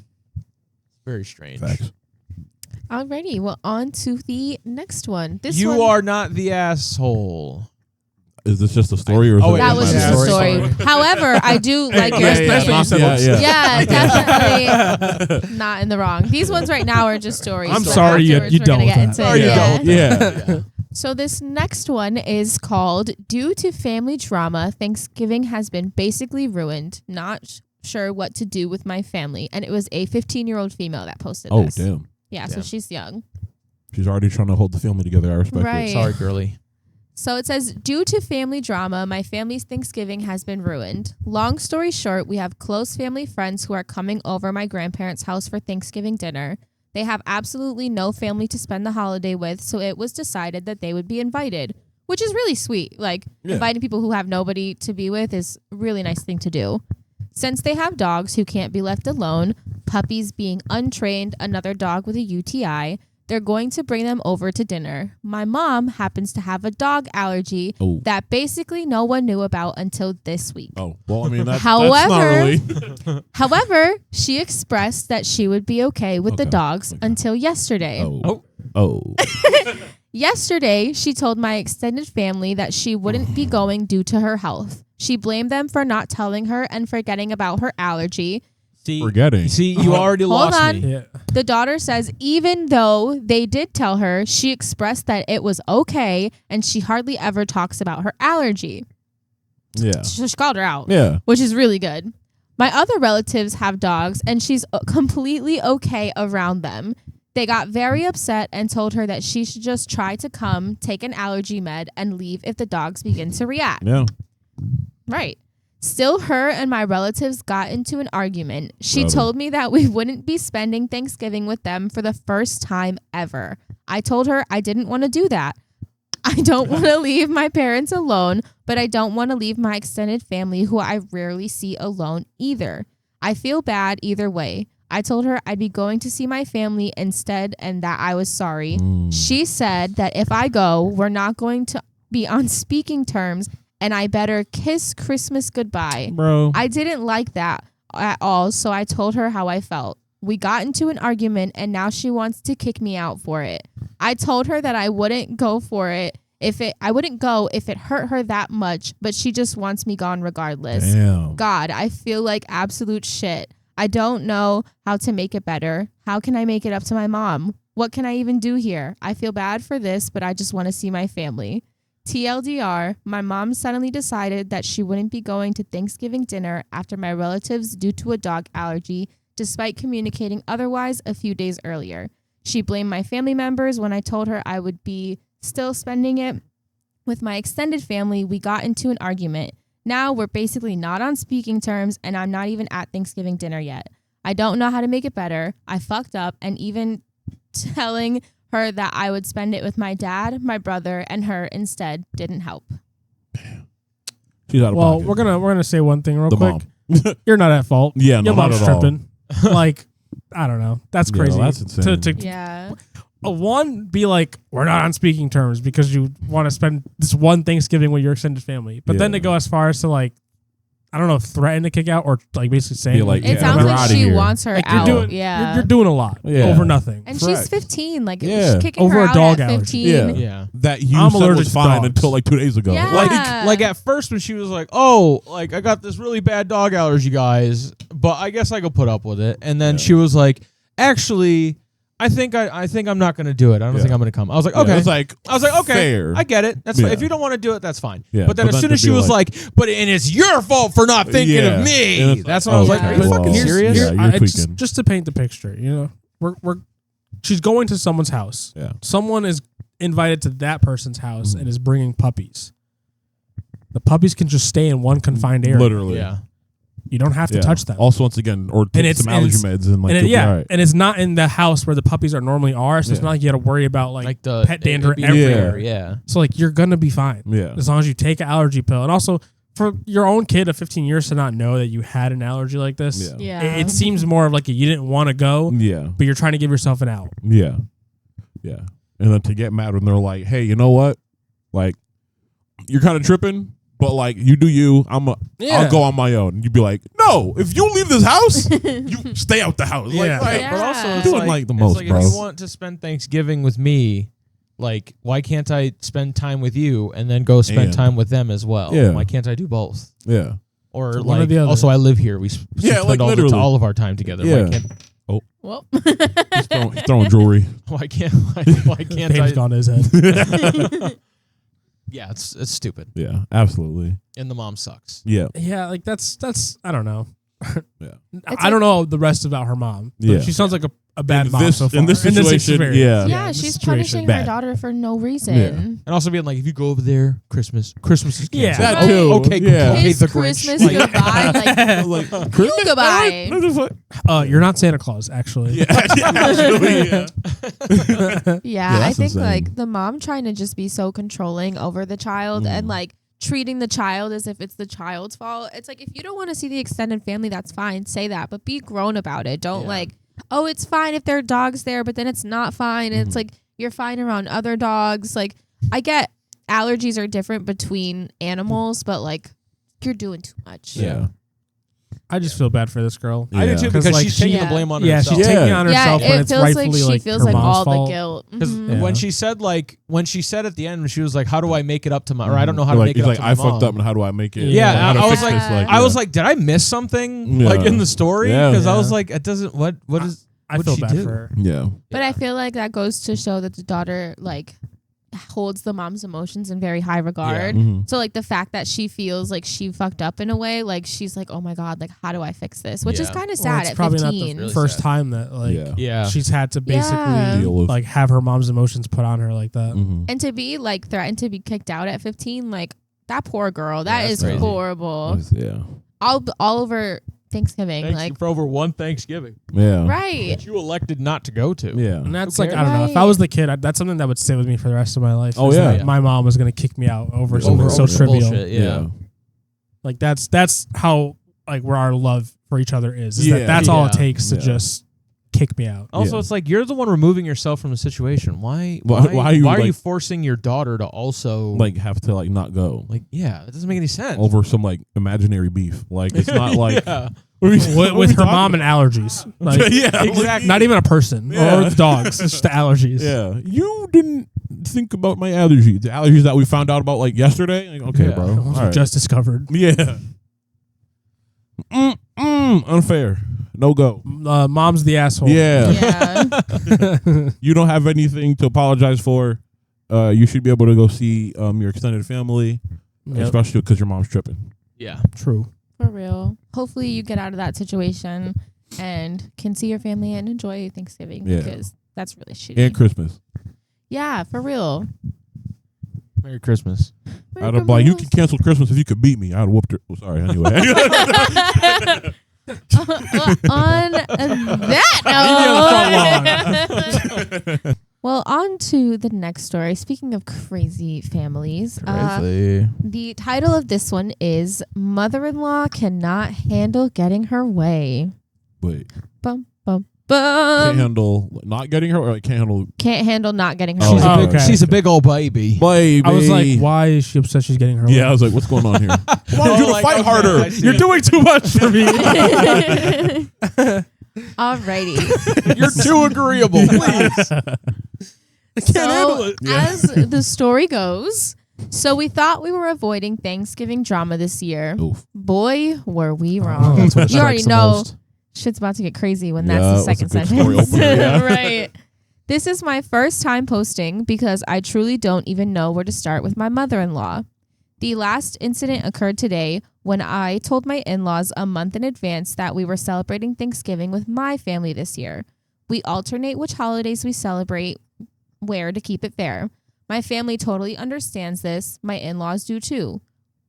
Very strange. Facts. Alrighty. Well, on to the next one. This You one, are not the asshole. Is this just a story or is Oh, it wait, That am was I just the a story? story. However, I do like Yeah, yours. yeah, personally. yeah. said Yeah, Yeah, definitely not in the wrong. These ones right now are just stories. I'm but sorry you afterwards we're dealt gonna with get that. into Sorry it. you dealt Yeah. with Yeah. So this next one is called "Due to Family Drama, Thanksgiving has been basically ruined. Not sure what to do with my family." And it was a 15-year-old female that posted Oh this. damn. Yeah, so Damn. she's young. She's already trying to hold the family together. I respect Right. it. Sorry, girly. So it says, due to family drama, my family's Thanksgiving has been ruined. Long story short, we have close family friends who are coming over my grandparents' house for Thanksgiving dinner. They have absolutely no family to spend the holiday with, so it was decided that they would be invited, which is really sweet. Like, Yeah. inviting people who have nobody to be with is a really nice thing to do. Since they have dogs who can't be left alone, puppies being untrained, another dog with a UTI, they're going to bring them over to dinner. My mom happens to have a dog allergy Oh. that basically no one knew about until this week. Oh well, I mean that's However- not really. However, she expressed that she would be okay with the Okay. dogs Okay. until yesterday. Oh. Yesterday, she told my extended family that she wouldn't be going due to her health. She blamed them for not telling her and forgetting about her allergy. Forgetting. See, you already Hold lost on. me. Yeah. The daughter says even though they did tell her, she expressed that it was okay and she hardly ever talks about her allergy. Yeah. So she called her out, Yeah. which is really good. My other relatives have dogs and she's completely okay around them. They got very upset and told her that she should just try to come, take an allergy med, and leave if the dogs begin to react. Yeah. Right. Still, her and my relatives got into an argument. She Brother. told me that we wouldn't be spending Thanksgiving with them for the first time ever. I told her I didn't want to do that. I don't want to leave my parents alone, but I don't want to leave my extended family who I rarely see alone either. I feel bad either way. I told her I'd be going to see my family instead and that I was sorry. She said that if I go, we're not going to be on speaking terms and I better kiss Christmas goodbye. Bro. I didn't like that at all, so I told her how I felt. We got into an argument and now she wants to kick me out for it. I told her that I wouldn't go for it if it hurt her that much, but she just wants me gone regardless. Damn. God, I feel like absolute shit. I don't know how to make it better. How can I make it up to my mom? What can I even do here? I feel bad for this, but I just want to see my family. TLDR, my mom suddenly decided that she wouldn't be going to Thanksgiving dinner after my relatives due to a dog allergy, despite communicating otherwise a few days earlier. She blamed my family members when I told her I would be still spending it with my extended family. We got into an argument. Now we're basically not on speaking terms and I'm not even at Thanksgiving dinner yet. I don't know how to make it better. I fucked up, and even telling her that I would spend it with my dad, my brother, and her instead didn't help. She's out of Well, pocket. we're gonna say one thing real The quick. mom. You're not at fault. Yeah, Your no, not mom's at all. tripping. Like, I don't know. That's Yeah, crazy. that's insane. Yeah. One, be like, we're not on speaking terms because you want to spend this one Thanksgiving with your extended family. But then Yeah. to go as far as to like, I don't know, threaten to kick out or like basically saying Be like, It Yeah, sounds we're like outta she here. wants her like out. you're doing, yeah. you're doing a lot Yeah. over nothing. And Correct. she's 15. Like, Yeah. she's kicking Over her a out dog at allergy. 15. Yeah. Yeah. That you I'm said allergic was to fine dogs. until like 2 days ago. Yeah. Like at first when she was like, "Oh, like I got this really bad dog allergy, guys, but I guess I could put up with it." And then she was like, "Actually, I think I'm not going to do it. I don't think I'm going to come." I was like, "Okay." It's like, I was like, "Okay, fair. I get it. That's Yeah. fine. If you don't want to do it, that's fine." Yeah, But then but as then soon as to she be was like- like, "But and it's your fault for not thinking Yeah. of And me," it's that's like, when I was oh, like, "Are you yeah. fucking well, serious?" yeah, you're it's tweaking. just to paint the picture, you know, she's going to someone's house. Yeah. Someone is invited to that person's house and is bringing puppies. The puppies can just stay in one confined area. Literally. Yeah. You don't have to Yeah. touch them. Also, once again, or take it's- some and allergy it's- meds and like, and you'll be all right. and it's not in the house where the puppies are normally are, so it's Yeah. not like you got to worry about like Like the pet dander it'd be everywhere. fair, yeah. So like you're gonna be fine Yeah. as long as you take an allergy pill. And also for your own kid of 15 years to not know that you had an allergy like this, Yeah. Yeah. it seems more of like you didn't want to go, Yeah. but you're trying to give yourself an out. Yeah. Yeah. And then to get mad when they're like, "Hey, you know what? Like, you're kind of tripping, but like, you do you. Yeah. I'll go on my own." And you'd be like, "No, if you leave this house, you stay out the house." Yeah. Like, Yeah. But also, it's doing like, like the it's most, like bro. if you want to spend Thanksgiving with me, like, why can't I spend time with you and then go spend And- time with them as well? Yeah. Why can't I do both? Yeah. Or So one or like, the other. also I live here. We Yeah, spend like, all, literally. all of our time together. Yeah. Why can't? Well, He's throwing jewelry. Why can't? Why can't Name's I? gone to his head. Yeah, it's stupid. Yeah, absolutely. And the mom sucks. Yeah. Yeah, like that's I don't know. Yeah. I don't know the rest about her mom. But Yeah. she sounds like a bad In mom this- so far. in this situation, experience. yeah. yeah, in this she's situation. punishing bad. her daughter for no reason. Yeah. And also being like, if you go over there, Christmas is Yeah. canceled. That too. Okay, cool. Yeah. Okay, Kiss the Grinch. Christmas Like- goodbye. Like, Like, you goodbye. I'm just like, You're not Santa Claus, actually. yeah, actually, yeah. Yeah, I that's think insane. like the mom trying to just be so controlling over the child and like treating the child as if it's the child's fault. It's like, if you don't want to see the extended family, that's fine. Say that, but be grown about it. Don't like, oh, it's fine if there are dogs there, but then it's not fine. And it's like, you're fine around other dogs. Like, I get allergies are different between animals, but like, you're doing too much. Yeah. I just feel bad for this girl. I do too, Yeah. because like, she's taking she- the blame on Yeah, herself. she's taking it Yeah. on Yeah, herself when it it's feels like rightfully she like feels her like mom's all fault. the guilt. Because Mhm. when she said at the end, when she was like, "How do I make it up to my?" or I don't know how to make it he's up like, to my I mom. fucked up, and how do I make it? Yeah, How to I was fix like- this? I was like, did I miss something like in the story? Yeah. Because I was Yeah. like, it doesn't. What is? I What'd feel she bad do? for her. yeah, But I feel like that goes to show that the daughter like holds the mom's emotions in very high regard. Mhm. So like the fact that she feels like she fucked up in a way, like she's like, oh my God, like how do I fix this? Which is Yeah. kind of Well, sad it's at probably 15. not the Really first sad. time that like Yeah. Yeah. she's had to basically Yeah. Deal with. like have her mom's emotions put on her like that. Mhm. And to be like threatened to be kicked out at 15, like that poor girl, that that's is crazy. horrible. Yeah. All over Thanksgiving. Thanks Like, for over one Thanksgiving Yeah. right. that you elected not to go to. Yeah. And that's Who like, I cares? don't know. If I was the kid, that's something that would sit with me for the rest of my life. Oh, is yeah. that my mom was going to kick me out over something Over so trivial. bullshit, yeah. Like that's how like where our love for each other is. Yeah. That's all it Yeah. takes to Yeah. just kick me out. Also, Yeah. it's like you're the one removing yourself from the situation. Why Why are are you, you like- forcing your daughter to also Like have to like not go like? Yeah, it doesn't make any sense. over some like imaginary beef. Like it's not like Yeah. With her mom and allergies. Like, Yeah, exactly. not even a person Yeah. or dogs. It's just the allergies. Yeah, you didn't think about my allergies. The allergies that we found out about like yesterday. Like, okay, Yeah. bro. The ones All we right. just discovered. Yeah. Unfair. No go. Mom's the asshole. Yeah. Yeah. You don't have anything to apologize for. You should be able to go see your extended family, Yep. especially because your mom's tripping. Yeah. True. For real. Hopefully you get out of that situation and can see your family and enjoy Thanksgiving Yeah. because that's really shitty. And Christmas. Yeah, for real. Merry Christmas. I'd have like, you can cancel Christmas if you could beat me. I'd have whooped her. Oh, sorry. Anyway. On that note. Well, on to the next story. Speaking of crazy families, the title of this one is Mother-in-Law Cannot Handle Getting Her Way. Wait. Bum, bum, Can't bum. handle not getting her, or like can't handle Can't handle not getting her Oh, She's, way. a big, okay. she's a big old baby. baby. I was like, why is she upset she's getting her Yeah, I way? was like, what's going on here? Why don't you like, fight okay, harder? I see You're it. doing too much for me. Alrighty. You're too agreeable. Please. So, as the story goes, so we thought we were avoiding Thanksgiving drama this year. Oof. Boy, were we Oh, wrong. that's what it You already strikes the know most. shit's about to get crazy when Yeah, that's the it was second a good story sentence. opener, yeah. Right. This is my first time posting because I truly don't even know where to start with my mother-in-law. The last incident occurred today when I told my in-laws a month in advance that we were celebrating Thanksgiving with my family this year. We alternate which holidays we celebrate where to keep it fair. My family totally understands this. My in-laws do too.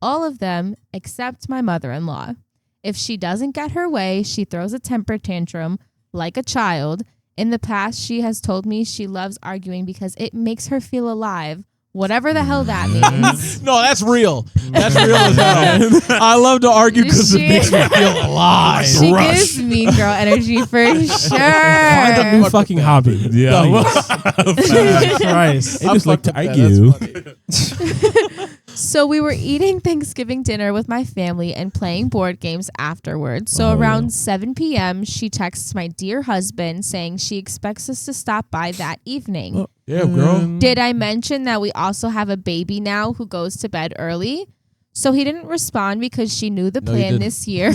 All of them except my mother-in-law. If she doesn't get her way, she throws a temper tantrum like a child. In the past, she has told me she loves arguing because it makes her feel alive. Whatever the hell that means. No, that's real. That's real as hell. I love to argue because it makes me feel alive. She Rush. gives mean girl energy for Find a sure. new fucking hobby. Yeah. Jesus Christ. I just like to That's argue. funny. So we were eating Thanksgiving dinner with my family and playing board games afterwards. So Oh, around yeah. 7 p.m., she texts my dear husband saying she expects us to stop by that evening. Yeah, girl. Did I mention that we also have a baby now who goes to bed early? So he didn't respond because she knew the No, you plan didn't. this year.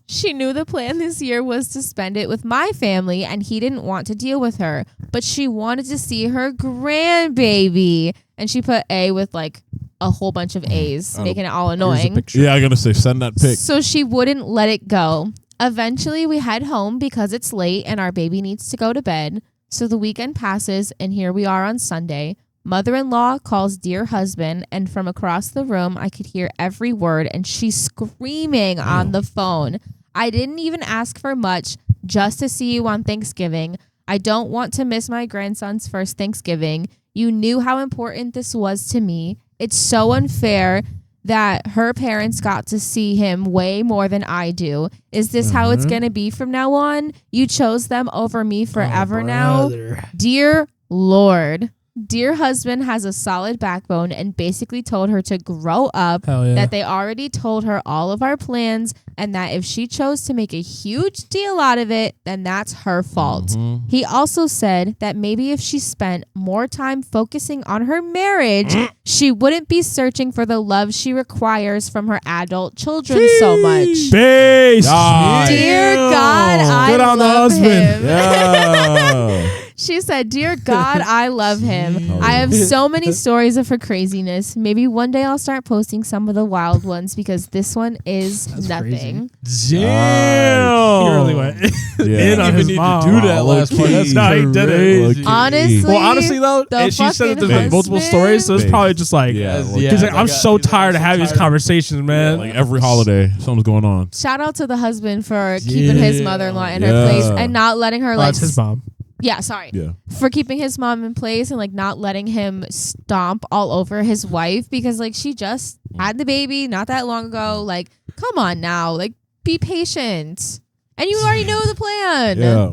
She knew the plan this year was to spend it with my family and he didn't want to deal with her. But she wanted to see her grandbaby. And she put A with like a whole bunch of A's, Oh, making it all Here's a annoying. picture. Yeah, I'm gonna say send that pic. So she wouldn't let it go. Eventually, we head home because it's late and our baby needs to go to bed. So the weekend passes, and here we are on Sunday. Mother-in-law calls dear husband, and from across the room, I could hear every word, and she's screaming on the phone. I didn't even ask for much, just to see you on Thanksgiving. I don't want to miss my grandson's first Thanksgiving. You knew how important this was to me. It's so unfair that her parents got to see him way more than I do. Is this how it's going to be from now on? You chose them over me forever now. Dear Lord, dear husband has a solid backbone and basically told her to grow up, Hell yeah. that they already told her all of our plans, and that if she chose to make a huge deal out of it, then that's her fault. He also said that maybe if she spent more time focusing on her marriage, she wouldn't be searching for the love she requires from her adult children so much. Base. God. Dear God, I Good on the love husband. him. Yeah. She said, "Dear God, I love him. Oh, I have yeah. so many stories of her craziness. Maybe one day I'll start posting some of the wild ones because this one is That's nothing." Damn. He really went Yeah. in on Even his need mom. to do that last part. That's No, he did it. crazy. Honestly, Well, honestly though, the and she said that fucking there's multiple husband. stories, so it's Babe. probably just like, Yeah, Yes, like- yeah. he's like, I'm Like, so he's like, tired I'm of so having these tired. conversations, man. Like every holiday, something's going on. Shout out to the husband for keeping his Yeah. mother-in-law in Yeah. her place and not letting her Oh, like that's his mom. yeah, sorry. Yeah. For keeping his mom in place and like not letting him stomp all over his wife because like she just had the baby not that long ago. Like, come on now. Like, be patient. And you already know the plan. Yeah.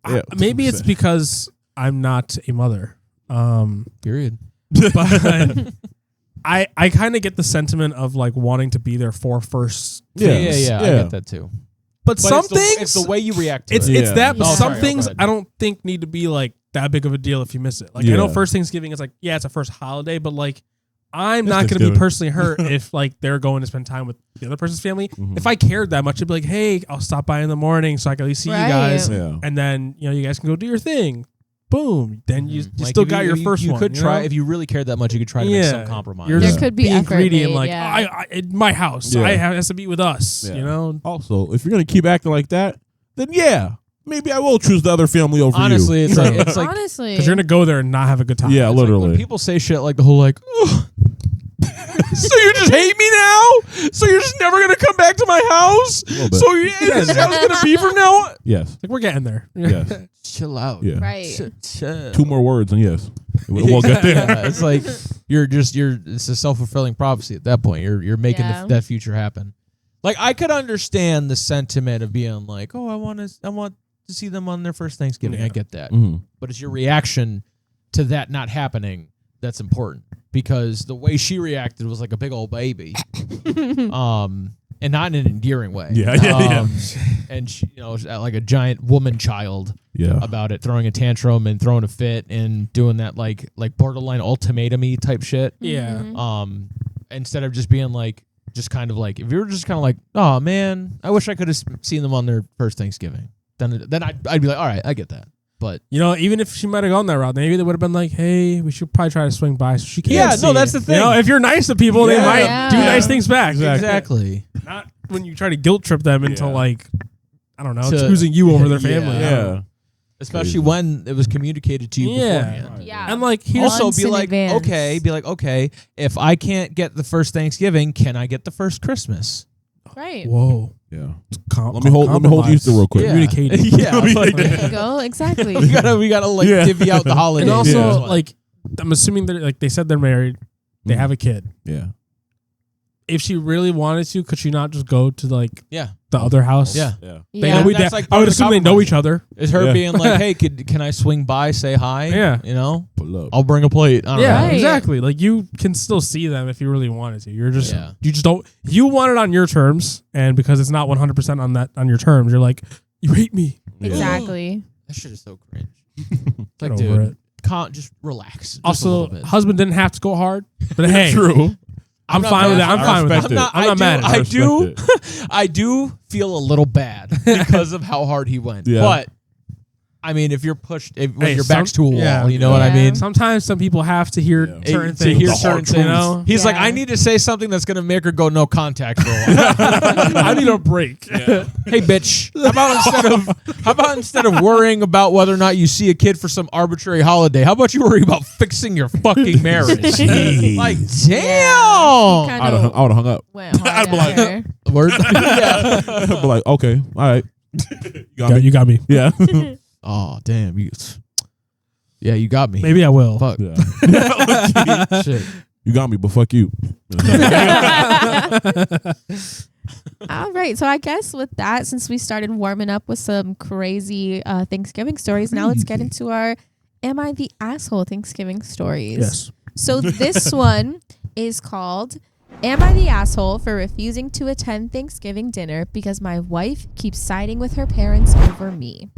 Yeah. Maybe it's because I'm not a mother. Period. But I kind of get the sentiment of like wanting to be there for first. Yeah, things. I get that too. But some it's things, it's the way you react to it's it. Yeah. that. But Oh, some sorry. things Go ahead. I don't think need to be like that big of a deal if you miss it. Like I know Yeah. first Thanksgiving is like, yeah, it's a first holiday, but like I'm It's not going to be Thanksgiving. personally hurt if like they're going to spend time with the other person's family. Mhm. If I cared that much, I'd be like, hey, I'll stop by in the morning so I can at least see Right. you guys, Yeah. and then you guys can go do your thing. Boom. Then you Like, still if got your first you one. could you try know? if you really cared that much. You could try to make some compromise. You're There just could be being effort greedy and made, like, yeah. I in my house, Yeah. I has to be with us. Yeah. You know, Also, if you're gonna keep acting like that, then yeah, maybe I will choose the other family over Honestly, you. it's like Honestly. because you're gonna go there and not have a good time. Yeah, it's like literally. when people say shit like the whole like, "Ugh, so you just hate me now? So you're just never gonna come back to my house? little bit. So this is how it's gonna be from now on?" Yes. Like we're getting there. Yes. Chill out. Yeah. right. Two more words and yes, we'll get there. Yeah, it's like it's a self-fulfilling prophecy at that point. You're making Yeah. that future happen. Like I could understand the sentiment of being like, "Oh, I want to see them on their first Thanksgiving." Yeah. I get that. Mhm. But it's your reaction to that not happening that's important, because the way she reacted was like a big old baby. And not in an endearing way. Yeah. And she, like a giant woman child Yeah. about it, throwing a tantrum and throwing a fit and doing that like borderline ultimatum-y type shit. Yeah. Mhm. Instead of just being like, just kind of like, if you were just kind of like, "Oh man, I wish I could have seen them on their first Thanksgiving," then I'd be like, all right, I get that. But Even if she might have gone that route, maybe they would have been like, "Hey, we should probably try to swing by so she can." Yeah, see no, that's it." the thing. If you're nice to people, they Yeah. might Yeah. do nice things back. exactly. Not when you try to guilt trip them into Yeah. like, I don't know, To- choosing you over their Yeah. family. Yeah. Especially when it was communicated to you Yeah. beforehand. Yeah. And like here's Also, Months be in like, advance. okay, if I can't get the first Thanksgiving, can I get the first Christmas? Right. whoa. Yeah. Com- Let me hold you compromise. still real quick. Yeah. Communicating. Yeah, like, There you go. Exactly. we gotta like Yeah. divvy out the holidays. And also, Yeah. like, I'm assuming that like they said they're married, they Mhm. have a kid. Yeah. If she really wanted to, could she not just go to like yeah, the other house? yeah. Yeah. They Yeah. know That's like I part would of the assume they know compromise. each other. It's her Yeah. being like, "Hey, can I swing by, say hi?" Yeah. Pull up. I'll bring a plate. I don't Yeah, know. Right. exactly. Like you can still see them if you really wanted to. You just don't. You want it on your terms, and because it's not 100% on your terms, you're like, you hate me. Yeah. Exactly. That shit is so cringe. Get Like, over dude, it. can't just relax. Just a Also, little bit. husband didn't have to go hard, but hey, True. I'm not fine with mad. that. I'm I fine with respect that. it. I'm not mad at it. I do feel a little bad because of how hard he went. Yeah. But I mean, if you're pushed, when Hey, your back's to a wall, yeah. you know what I Yeah. mean. Sometimes some people have to hear Yeah. certain To things. hear The certain hard things. you know? He's like, Yeah. I need to say something that's gonna make her go no contact for a while. I need a break. Hey, bitch. How about instead of worrying about whether or not you see a kid for some arbitrary holiday, how about you worry about fixing your fucking marriage? Jeez. Like, Yeah. damn. Kind I would have hung up. went hard I'd be like- there. Word. Yeah. I'd be like, okay, all right. You got me. Yeah. Oh, damn. Yeah, you got me. Maybe I will. Fuck. Yeah. Shit. You got me, but fuck you. All right. So I guess with that, since we started warming up with some crazy Thanksgiving stories, now let's get into our Am I the Asshole Thanksgiving stories. Yes. So this one is called Am I the Asshole for Refusing to Attend Thanksgiving Dinner Because My Wife Keeps Siding with Her Parents Over Me?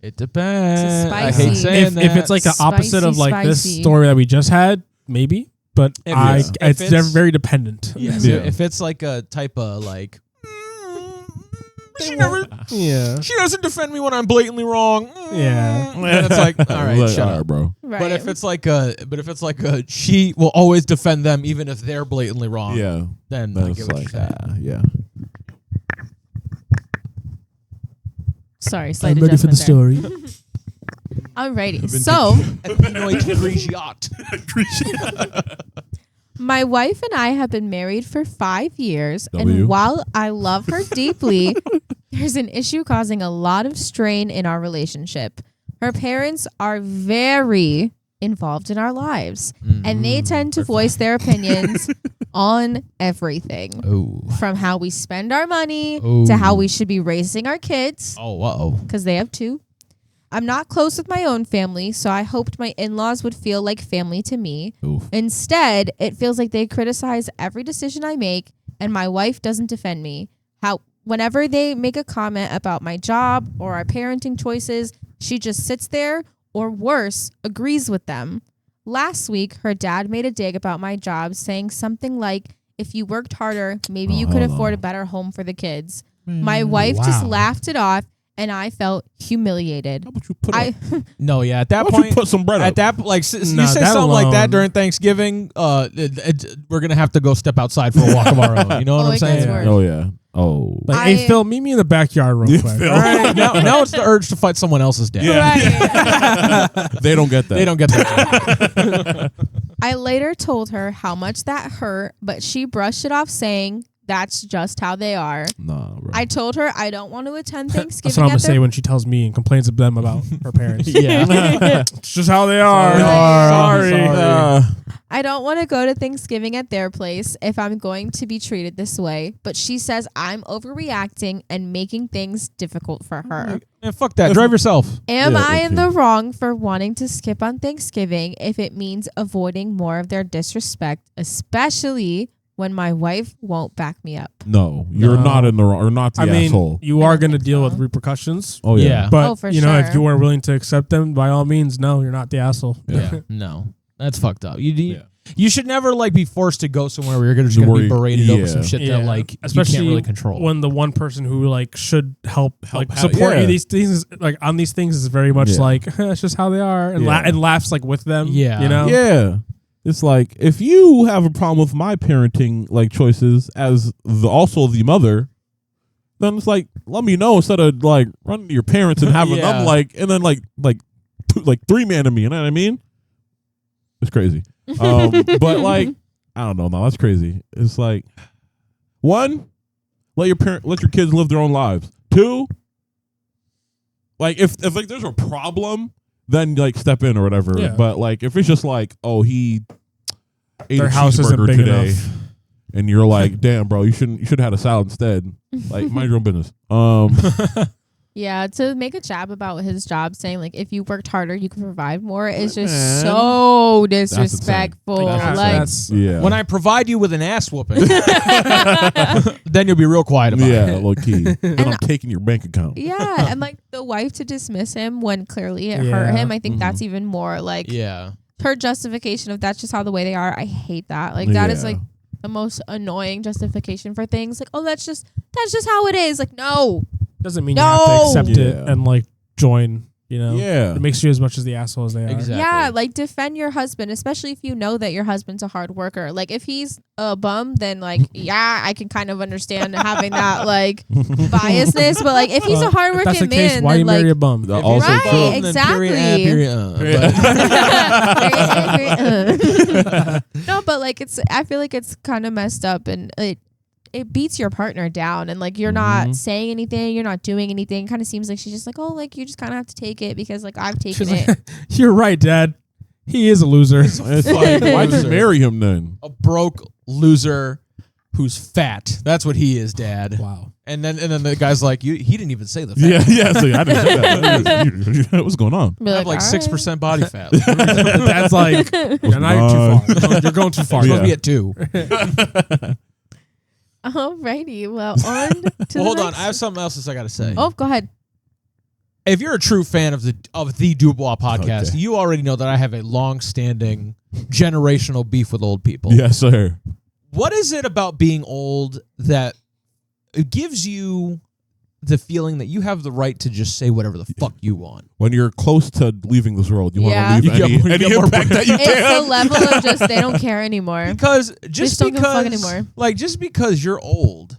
It depends. It's I spicy. hate saying If it's like the opposite Spicy, of like this spicy. story that we just had, maybe. But If it's very dependent. Yes, Yeah. if it's like a type of like, She never. Yeah. She doesn't defend me when I'm blatantly wrong. Yeah. And it's like, all right, shut up, bro. Right. But if it's like she will always defend them even if they're blatantly wrong. Yeah. Then I That's get what like, you're saying. yeah. Sorry, slight I'm ready for the adjustment story. there. Alrighty. So Pinoy Grigiot. my wife and I have been married for 5 years, W. and while I love her deeply, there's an issue causing a lot of strain in our relationship. Her parents are very involved in our lives, and they tend to voice their opinions on everything. Oh. From how we spend our money Oh. to how we should be raising our kids, Oh, uh-oh. because they have 2. I'm not close with my own family, so I hoped my in-laws would feel like family to me. Oof. Instead, it feels like they criticize every decision I make, and my wife doesn't defend me. Whenever they make a comment about my job or our parenting choices, she just sits there, or worse, agrees with them. Last week, her dad made a dig about my job, saying something like, if you worked harder, maybe you could afford a better home for the kids. My wife just Wow. laughed it off, and I felt humiliated. How about you put No, yeah. At that how about you point, put some bread at up? that you say Nah, something that like that alone- during Thanksgiving, we're gonna have to go step outside for a walk of our own. You know what Oh, I'm it gets saying? worse. Oh yeah. Oh. Like, I- hey, Phil, meet me in the backyard real quick. Phil. All right? now it's the urge to fight someone else's dad. Right. They don't get that. They don't get that. I later told her how much that hurt, but she brushed it off, saying, that's just how they are. Nah, bro. I told her I don't want to attend Thanksgiving. That's what I'm at gonna say their- when she tells me and complains to them about her parents. Yeah. It's just how they are. Sorry. Sorry. I don't want to go to Thanksgiving at their place if I'm going to be treated this way, but she says I'm overreacting and making things difficult for her. Man, fuck that. Drive yourself. Am Yeah, I in okay. the wrong for wanting to skip on Thanksgiving if it means avoiding more of their disrespect, especially when my wife won't back me up? No, you're No. not in the wrong. Or not the I mean, asshole. you are gonna deal with so. repercussions. Oh yeah. Yeah. But Oh, for you know, if sure. you weren't willing to accept them, by all means, no, you're not the asshole. Yeah. No. That's fucked up. You Yeah. you should never be forced to go somewhere where you're just Where gonna be you- berated over some yeah. shit that you especially can't really control. when the one person who should help Help out, support yeah. you these things on these things is very much Yeah. it's just how they are and, Yeah. and laughs with them. Yeah. you know. Yeah. It's like if you have a problem with my parenting choices as also the mother, then it's like let me know instead of running to your parents and having Yeah. them and then three-man to me. You know what I mean? It's crazy. But I don't know. No, that's crazy. It's like 1, let your kids live their own lives. 2, if there's a problem, then step in or whatever. Yeah. But if it's just he ate Their a house isn't cheeseburger big today, enough. and you're like, damn, bro, you should have had a salad instead. Mind your own business. Yeah, to make a jab about his job, saying if you worked harder, you could provide more is just Man. so insane. disrespectful. That's Yeah. when I provide you with an ass whooping, then you'll be real quiet about yeah, it. low key. Then I'm taking your bank account. yeah, and the wife to dismiss him when clearly it Yeah. hurt him. I think that's even more Yeah. her justification of that's just how the way they are. I hate that. That is Yeah. the most annoying justification for things. That's just how it is. No. doesn't mean you have to No. accept it Yeah. and join. You know. Yeah. It makes you as much as the asshole as they are. Exactly. Yeah, defend your husband, especially if you know that your husband's a hard worker. If he's a bum, then yeah, I can kind of understand having that biasness. But if he's a If that's the hardworking case, man, why you then marry a bum? The- also Right, true. Then exactly. No, but I feel like it's kind of messed up, and it beats your partner down, and you're not saying anything, you're not doing anything. Kind of seems like she's just you just kind of have to take it because I've taken She's it. You're right, Dad. He is a loser. It's why'd you Loser. marry him then? A broke loser who's fat. That's what he is, Dad. Wow. And then the guy's like, he didn't even say the fat. Yeah. So I didn't say that. What's going on? Be I have "All right." 6% body fat. Dad's like, you're not too far. You're going too far. Supposed to be Yeah. at 2. Alrighty, well, on to the Well, hold on. next. I have something else I got to say. Oh, go ahead. If you're a true fan of the Dubois podcast, Okay. you already know that I have a long-standing generational beef with old people. Yes, sir. What is it about being old that it gives you the feeling that you have the right to just say whatever the fuck you want. When you're close to leaving this world, you Yeah. want to leave You any get more impact that you It's can. the level of just they don't care anymore. Because just don't give a fuck because anymore. like just because you're old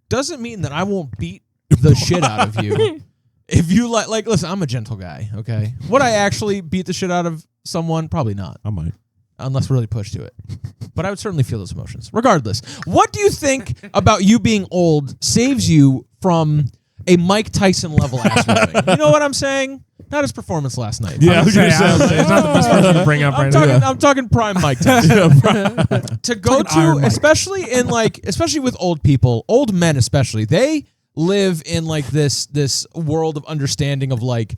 doesn't mean that I won't beat the shit out of you. If you like listen, I'm a gentle guy, okay? Would I actually beat the shit out of someone? Probably not. I might. Unless really pushed to it. But I would certainly feel those emotions. Regardless, what do you think about you being old saves you from a Mike Tyson level ass whipping? You know what I'm saying? Not his performance last night. Yeah, I was gonna It's not say. the best person to bring up right now. I'm talking prime Mike Tyson. To go Talking Iron to, Mike. especially with old people, old men especially, they live in like this world of understanding of like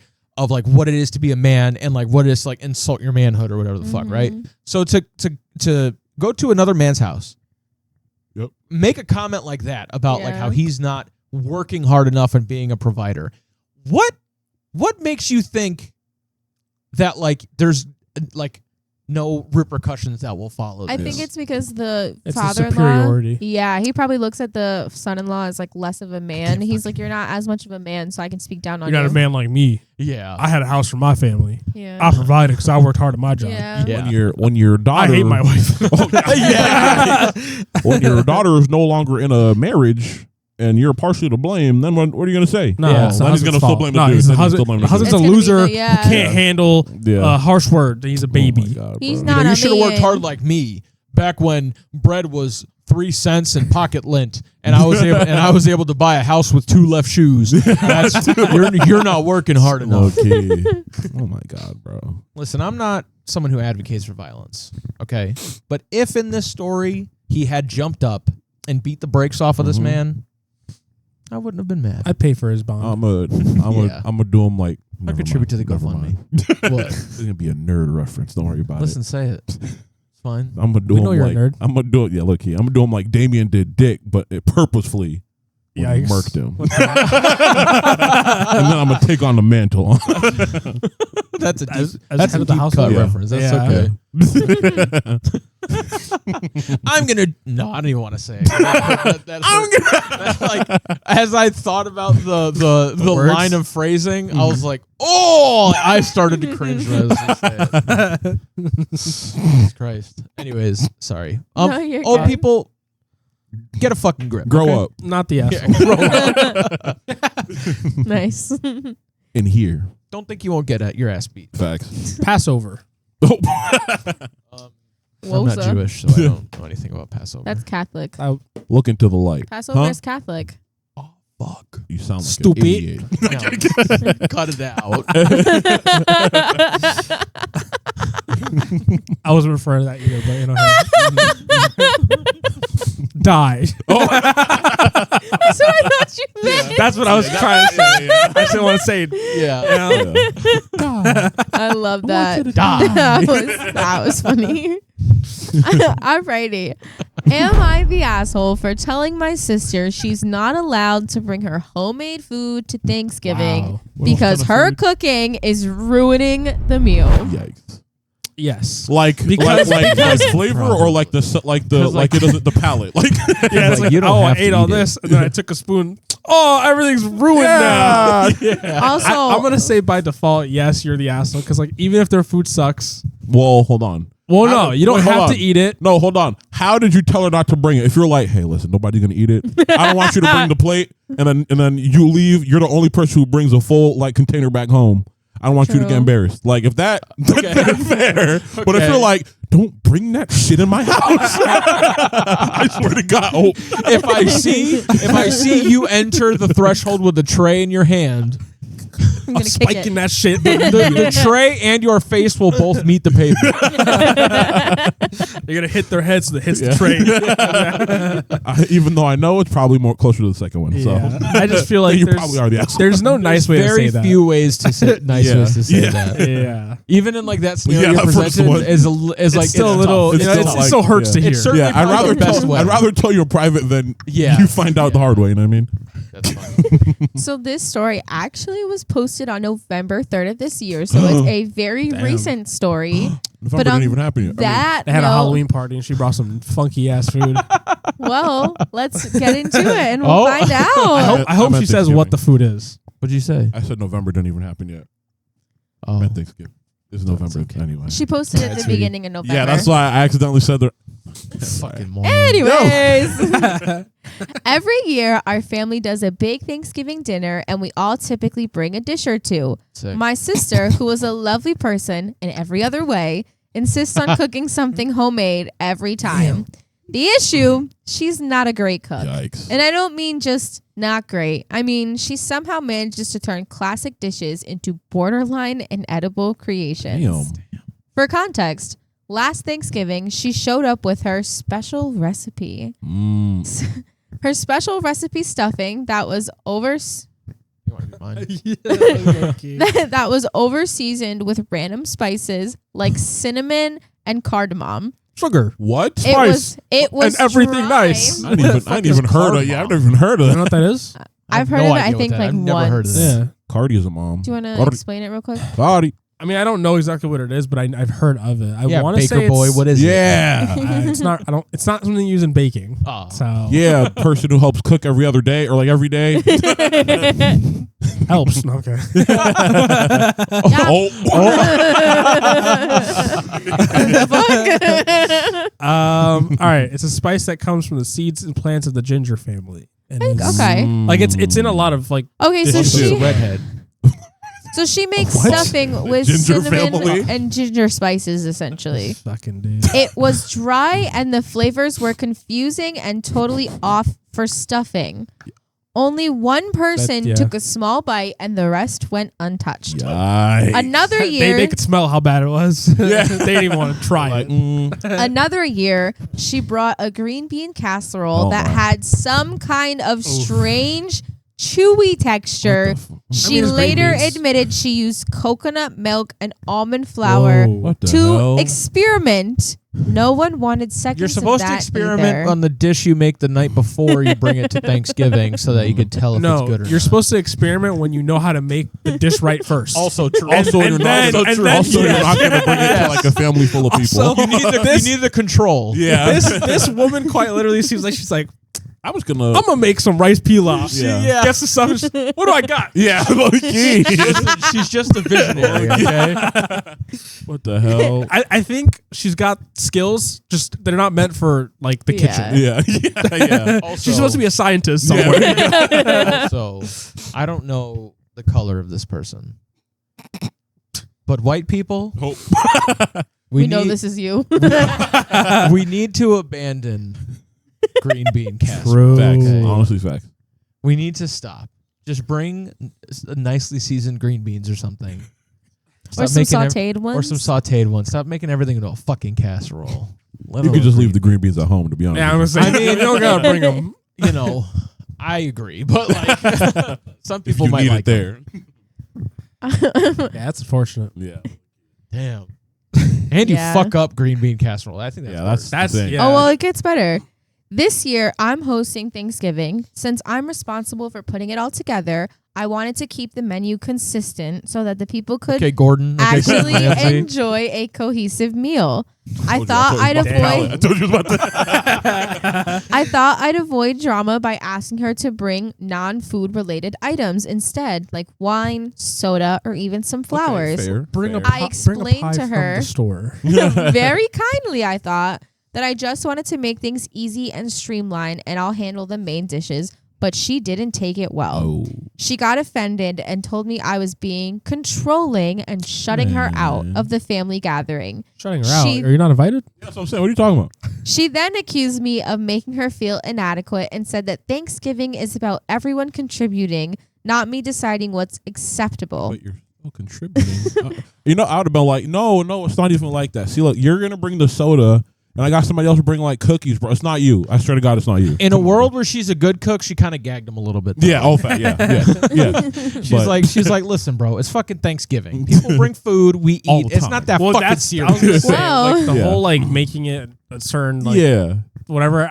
what it is to be a man and like what it is to like insult your manhood or whatever the fuck, right? So to go to another man's house, Yep. make a comment like that about like Yeah. how he's not working hard enough and being a provider. What makes you think that like there's like no repercussions that will follow I this? think it's because the It's the father-in-law. superiority. Yeah, he probably looks at the son-in-law as like less of a man. He's like, you're not as much of a man, so I can speak down on You you. got a man like me. yeah. I had a house for my family. Yeah. I provided because I worked hard at my job. Yeah. Yeah. When your daughter, I hate my wife. yeah. when your daughter is no longer in a marriage and you're partially to blame, then what are you gonna say? No, Yeah. it's the Then he's gonna husband's still fault. blame No, the dude. he's Then the he's still husband. blaming The the dude. husband's a It's gonna be loser the- yeah. who can't handle Yeah. harsh word. He's a baby. Oh my God, He's bro. not You a should have worked man. hard like me back when bread was 3 cents in pocket lint, and I was able to buy a house with 2 left shoes. You're not working hard enough. Okay. Oh my God, bro. Listen, I'm not someone who advocates for violence, okay? But if in this story he had jumped up and beat the brakes off of this man, I wouldn't have been mad. I'd pay for his bond. Yeah. I'm gonna do him like. I never contribute mind, to the never GoFundMe. mind. What? It's gonna be a nerd reference. Don't worry about Listen, say it. It's fine. it. I'm gonna do We him know you're a like nerd. I'm gonna do it. Yeah, look here. I'm gonna do him like Damien did Dick, but it purposefully when he Yikes. murked him. And then I'm gonna take on the mantle. That's a As deep, head that's a of the deep cut household. Yeah. reference. That's Yeah. okay. I'm gonna. No, I don't even want to say it. That's like as I thought about the words? line of phrasing, I was like, oh, I started to cringe when I was gonna say it. Jesus Christ. Anyways, sorry. No, you're Old good. people, get a fucking grip. Grow okay? up Not the asshole. Yeah, grow up. Nice. in here. Don't think you won't get your ass beat. Facts. Passover. I'm not Woza. Jewish, so I don't know anything about Passover. That's Catholic. Look into the light. Passover Huh? is Catholic. oh, fuck. You sound like Stupid. an idiot. No. Cut it out. I wasn't referring to that either, but you know. Die. That's what I thought you meant. That's what I was trying to say. I just didn't want to say it. Yeah. Yeah. I love that. Die. that was funny. Alrighty. Am I the asshole for telling my sister she's not allowed to bring her homemade food to Thanksgiving Wow. because What kind of her food? cooking is ruining the meal? Yikes. Yes. Like Because- like flavor or like the it doesn't the palate like Yeah, it's Like, like, you don't oh, I have to ate all eat it. this, and then I took a spoon. Oh, everything's ruined now. Also, I'm gonna say by default, yes, you're the asshole, because like even if their food sucks, Well, hold on. well, no, you don't Wait, hold have on. to eat it. No, hold on. How did you tell her not to bring it? If you're like, hey, listen, nobody's gonna eat it. I don't want you to bring the plate, and then you leave. You're the only person who brings a full like container back home. I don't want you to get True. embarrassed. Like if that's fair. But if you're like, don't bring that shit in my house. I swear to God. Oh, if I see you enter the threshold with a tray in your hand, I'm gonna kick Spiking it. that shit. the tray and your face will both meet the pavement. They're gonna hit their heads so it hits the tray. even though I know it's probably more closer to the second one. So Yeah. I just feel like you there's, probably are the asshole. there's no nice way to Very say that. few ways to say nice ways to say Yeah. that. Yeah. Even in like that scenario Yeah, you that first presented one. is like It's still a it's little. tough. You know, It's it still still like- hurts to yeah. hear. It's certainly Yeah, probably the best way. I'd rather tell you private than Yeah. you find out the hard way. You know what I mean? That's fine. So this story actually was posted on November 3rd of this year. So it's a very Damn. recent story. November But didn't even happen yet. that They had a note- Halloween party and she brought some funky ass food. Well, let's get into it and we'll Oh. find out. I hope meant she says what the food is. What'd you say? I said November didn't even happen yet. Oh. I meant Thanksgiving. It's November okay. anyway. She posted at the sweetie. beginning of November. Yeah, that's why I accidentally said the. Fucking moron. Anyways, every year our family does a big Thanksgiving dinner and we all typically bring a dish or two. Sick. My sister, who is a lovely person in every other way, insists on cooking something homemade every time. The issue, she's not a great cook. Yikes. And I don't mean just not great. I mean, she somehow manages to turn classic dishes into borderline inedible creations. Damn. For context, last Thanksgiving, she showed up with her special recipe. Her special recipe stuffing that was You want to be mine? that was over seasoned with random spices like cinnamon and cardamom. Sugar. What? Spice. It was And everything dry. nice. I didn't even heard of. Yeah, I've never even heard of You know that. what that is? I've have heard no of it, I idea what think, that- like I've never heard of once. that. Yeah. Cardi is a mom. Do you want to Cardi. explain it real quick? Cardi. I mean, I don't know exactly what it is, but I've heard of it. I Yeah, want to Baker say Boy. it's, What is it? Yeah. it's not. I don't. It's not something used in baking. Oh. So Yeah, person who helps cook every other day or like every day. helps. Okay. All right. It's a spice that comes from the seeds and plants of the ginger family. And is- Okay. Like it's in a lot of like. Okay, so This She's is a she redhead. so she makes What? stuffing with Ginger cinnamon family? and ginger spices essentially. Fucking dude. It was dry and the flavors were confusing and totally off for stuffing. Only one person yeah. took a small bite and the rest went untouched. Yikes. Another They year, could smell how bad it was. Yeah. They didn't even want to try Like, it. another year, she brought a green bean casserole Oh that my. had some kind of strange, chewy texture. She it's green later beans. admitted she used coconut milk and almond flour Whoa. What the to hell? experiment. No one wanted seconds You're supposed of to that experiment either. on the dish you make the night before you bring it to Thanksgiving so that you can tell if No, it's good or you're not. supposed to experiment when you know how to make the dish right first. Also true. Also, and you're then- not, and then- also you're yes. not going to bring it to like a family full of people. Also, you need the control. yeah. this woman quite literally seems like she's like, I was going to. I'm gonna make some rice pilaf. Yeah. Gets the stuff. and she's, what do I got? Yeah. low-key. She's just a visionary. Okay. What the hell? I think she's got skills, just they're not meant for like the Yeah. kitchen. Yeah. Also, She's supposed to be a scientist somewhere. Also, I don't know the color of this person, but white people, Oh. we know this is you. we need to abandon green bean casserole. True. Facts. Okay. Honestly, facts. We need to stop. Just bring nicely seasoned green beans or something. Or Stop some making sauteed ones. or some sauteed ones. Stop making everything into a fucking casserole. Let You alone could just leave green the green beans at home, to be honest. Yeah, I'm with gonna you. say. I mean, you don't gotta bring them. You know, I agree, but like some If people you might need like it there. Yeah, that's unfortunate. Yeah. Damn. And you Yeah. fuck up green bean casserole. I think that's Yeah, worse. That's the thing. yeah. Oh, well, it gets better. This year, I'm hosting Thanksgiving. Since I'm responsible for putting it all together, I wanted to keep the menu consistent so that the people could Okay, Gordon. Okay, actually Clancy. enjoy a cohesive meal. I I thought I'd I avoid told you about that. I thought I'd avoid drama by asking her to bring non-food related items instead, like wine, soda, or even some flowers. Fair, bring a fair. I bring a explained pie to from her- the store. Very kindly, I thought that I just wanted to make things easy and streamlined and I'll handle the main dishes, but she didn't take it well. Oh. She got offended and told me I was being controlling and shutting her out Man. of the family gathering. Shutting her out. She- Are you not invited? That's what I'm saying. What are you talking about? She then accused me of making her feel inadequate and said that Thanksgiving is about everyone contributing, not me deciding what's acceptable. But you're still contributing. I would have been like, no, it's not even like that. See, look, you're going to bring the soda, and I got somebody else to bring like cookies, bro. It's not you. I swear to God, it's not you. In a world where she's a good cook, she kind of gagged him a little bit. Yeah, yeah. She's like, listen, bro, it's fucking Thanksgiving. People bring food, we All eat. the It's time. not that Well, fucking I was serious. gonna say, Wow. like the Yeah. whole like making it a certain like yeah. whatever.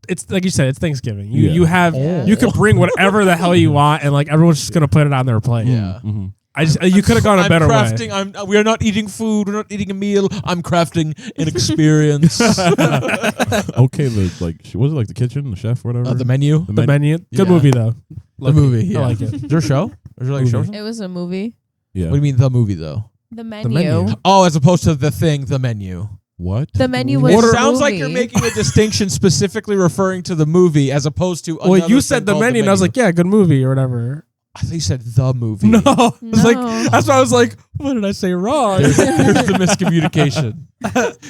It's like you said, it's Thanksgiving. You Yeah. you have Oh. you can bring whatever the hell you want, and like everyone's just gonna put it on their plate. Yeah. Mm-hmm. You could have gone a better way. We are not eating food. We're not eating a meal. I'm crafting an experience. Okay, was it like the kitchen, the chef, whatever? The menu. The menu. Good movie though. The movie. Yeah. I like it. Is there a show? Is there like a show? It was a movie. Yeah. What do you mean the movie though? The menu. Menu. Oh, as opposed to the thing, the menu. What? The menu was It a sounds like movie. you're making a distinction specifically referring to the movie as opposed to. Well, another you thing said the called menu, and I was like, yeah, good movie or whatever. I thought you said the movie. No, I was like, No. that's why I was like, what did I say wrong? There's the miscommunication.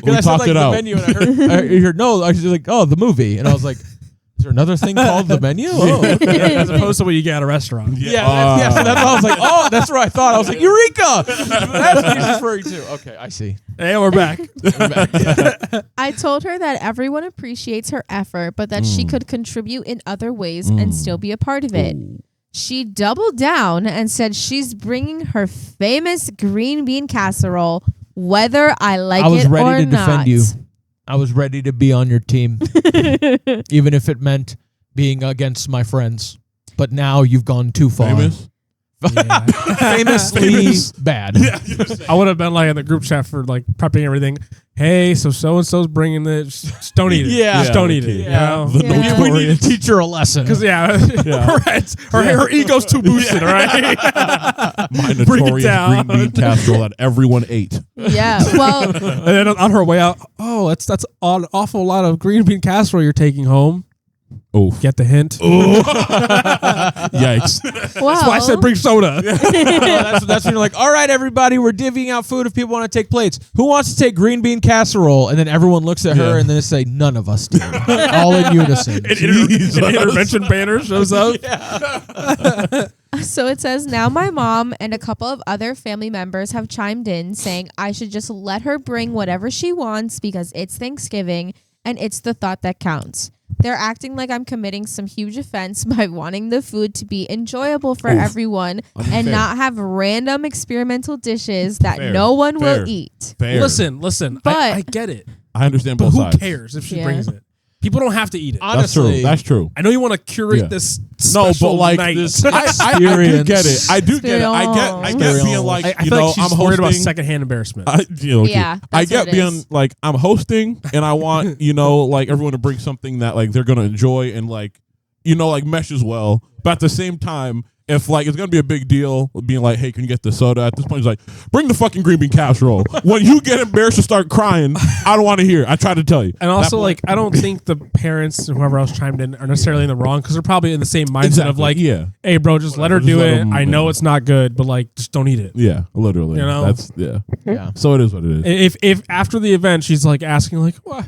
We I said talked like it the out. menu, and I heard no. I was like, oh, the movie, and I was like, is there another thing called the menu? Oh, okay. As opposed to what you get at a restaurant. Yeah, so that's why I was like, oh, that's what I thought. I was like, Eureka! That's what he's referring to. Okay, I see. Hey, we're back. I told her that everyone appreciates her effort, but that she could contribute in other ways and still be a part of it. She doubled down and said she's bringing her famous green bean casserole, whether I like I was it ready or to defend not. you. I was ready to be on your team, even if it meant being against my friends. But now you've gone too far. Famous? Famously bad. I would have been like in the group chat for like prepping everything. Hey, so and so's bringing this. Just don't eat it. Yeah. Just don't eat it. Yeah. You know? The Yeah. We need to teach her a lesson. Because her ego's too boosted, right? My Bring it notorious down. green bean casserole that everyone ate. Yeah, well, And then on her way out, oh, that's an awful lot of green bean casserole you're taking home. Oh, Get the hint. yikes! well. That's why I said bring soda. That's when you're like, all right, everybody, we're divvying out food if people want to take plates. Who wants to take green bean casserole? And then everyone looks at her Yeah. and then they say, none of us do. All in unison. An intervention banner shows up. So it says, now my mom and a couple of other family members have chimed in saying I should just let her bring whatever she wants because it's Thanksgiving and it's the thought that counts. They're acting like I'm committing some huge offense by wanting the food to be enjoyable for everyone and Unfair. not have random experimental dishes that Fair. no one Fair. will eat. Fair. Listen. But- I get it. I understand But both who sides. cares if she Yeah. brings it? People don't have to eat it. That's true. Honestly, That's true. I know you want to curate Yeah. this No, but special like night. this, I do get it. I do get it. I get Experience. being like, I you feel know, like she's I'm worried about hosting. secondhand embarrassment. Yeah, I that's get what it being is. like I'm hosting, and I want like everyone to bring something that like they're gonna enjoy and like like meshes well. But at the same time, if like it's gonna be a big deal, being like, hey, can you get the soda? At this point, it's like, bring the fucking green bean casserole. When you get embarrassed and start crying, I don't want to hear. I try to tell you. And also, That like, I don't think the parents and whoever else chimed in are necessarily in the wrong because they're probably in the same mindset of like, yeah, hey, bro, just let her Whatever, do just it. let 'em, I know yeah. it's not good, but like, just don't eat it. yeah, literally. You know? That's yeah. yeah. So it is what it is. If after the event she's like asking like, why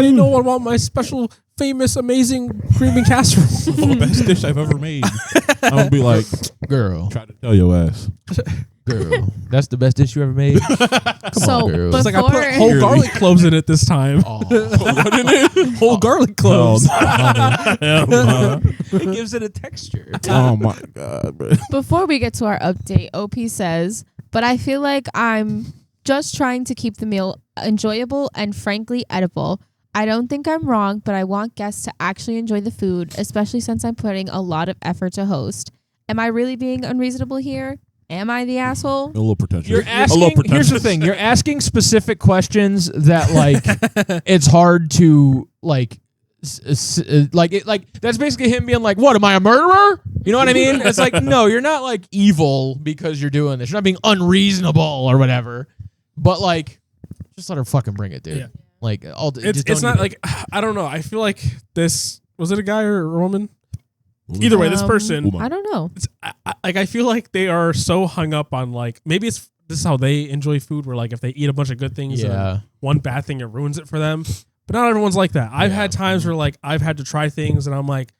do no one want my special, famous, amazing green bean casserole? Best dish I've ever made. I'm gonna be like, Girl, try to tell your ass. girl, that's the best dish you ever made. So girl. It's like I put before whole garlic cloves in it this time. Oh, What in it? Whole garlic cloves. it gives it a texture. Oh my god, bro. Before we get to our update, OP says, but I feel like I'm just trying to keep the meal enjoyable and frankly edible. I don't think I'm wrong, but I want guests to actually enjoy the food, especially since I'm putting a lot of effort to host. Am I really being unreasonable here? Am I the asshole? A little pretentious. You're a little asking. Here's the pretentious. thing. You're asking specific questions that like it's hard to like. That's basically him being like, what, am I a murderer? You know what I mean? It's like, no, you're not like evil because you're doing this. You're not being unreasonable or whatever. But like, just let her fucking bring it, dude. Yeah. Like, It's not like, I don't know. I feel like this, was it a guy or a woman? Either way, this person, Woman. I don't know. I feel like they are so hung up on like, maybe this is how they enjoy food, where like if they eat a bunch of good things, Yeah. one bad thing, it ruins it for them. But not everyone's like that. I've had times where like I've had to try things and I'm like,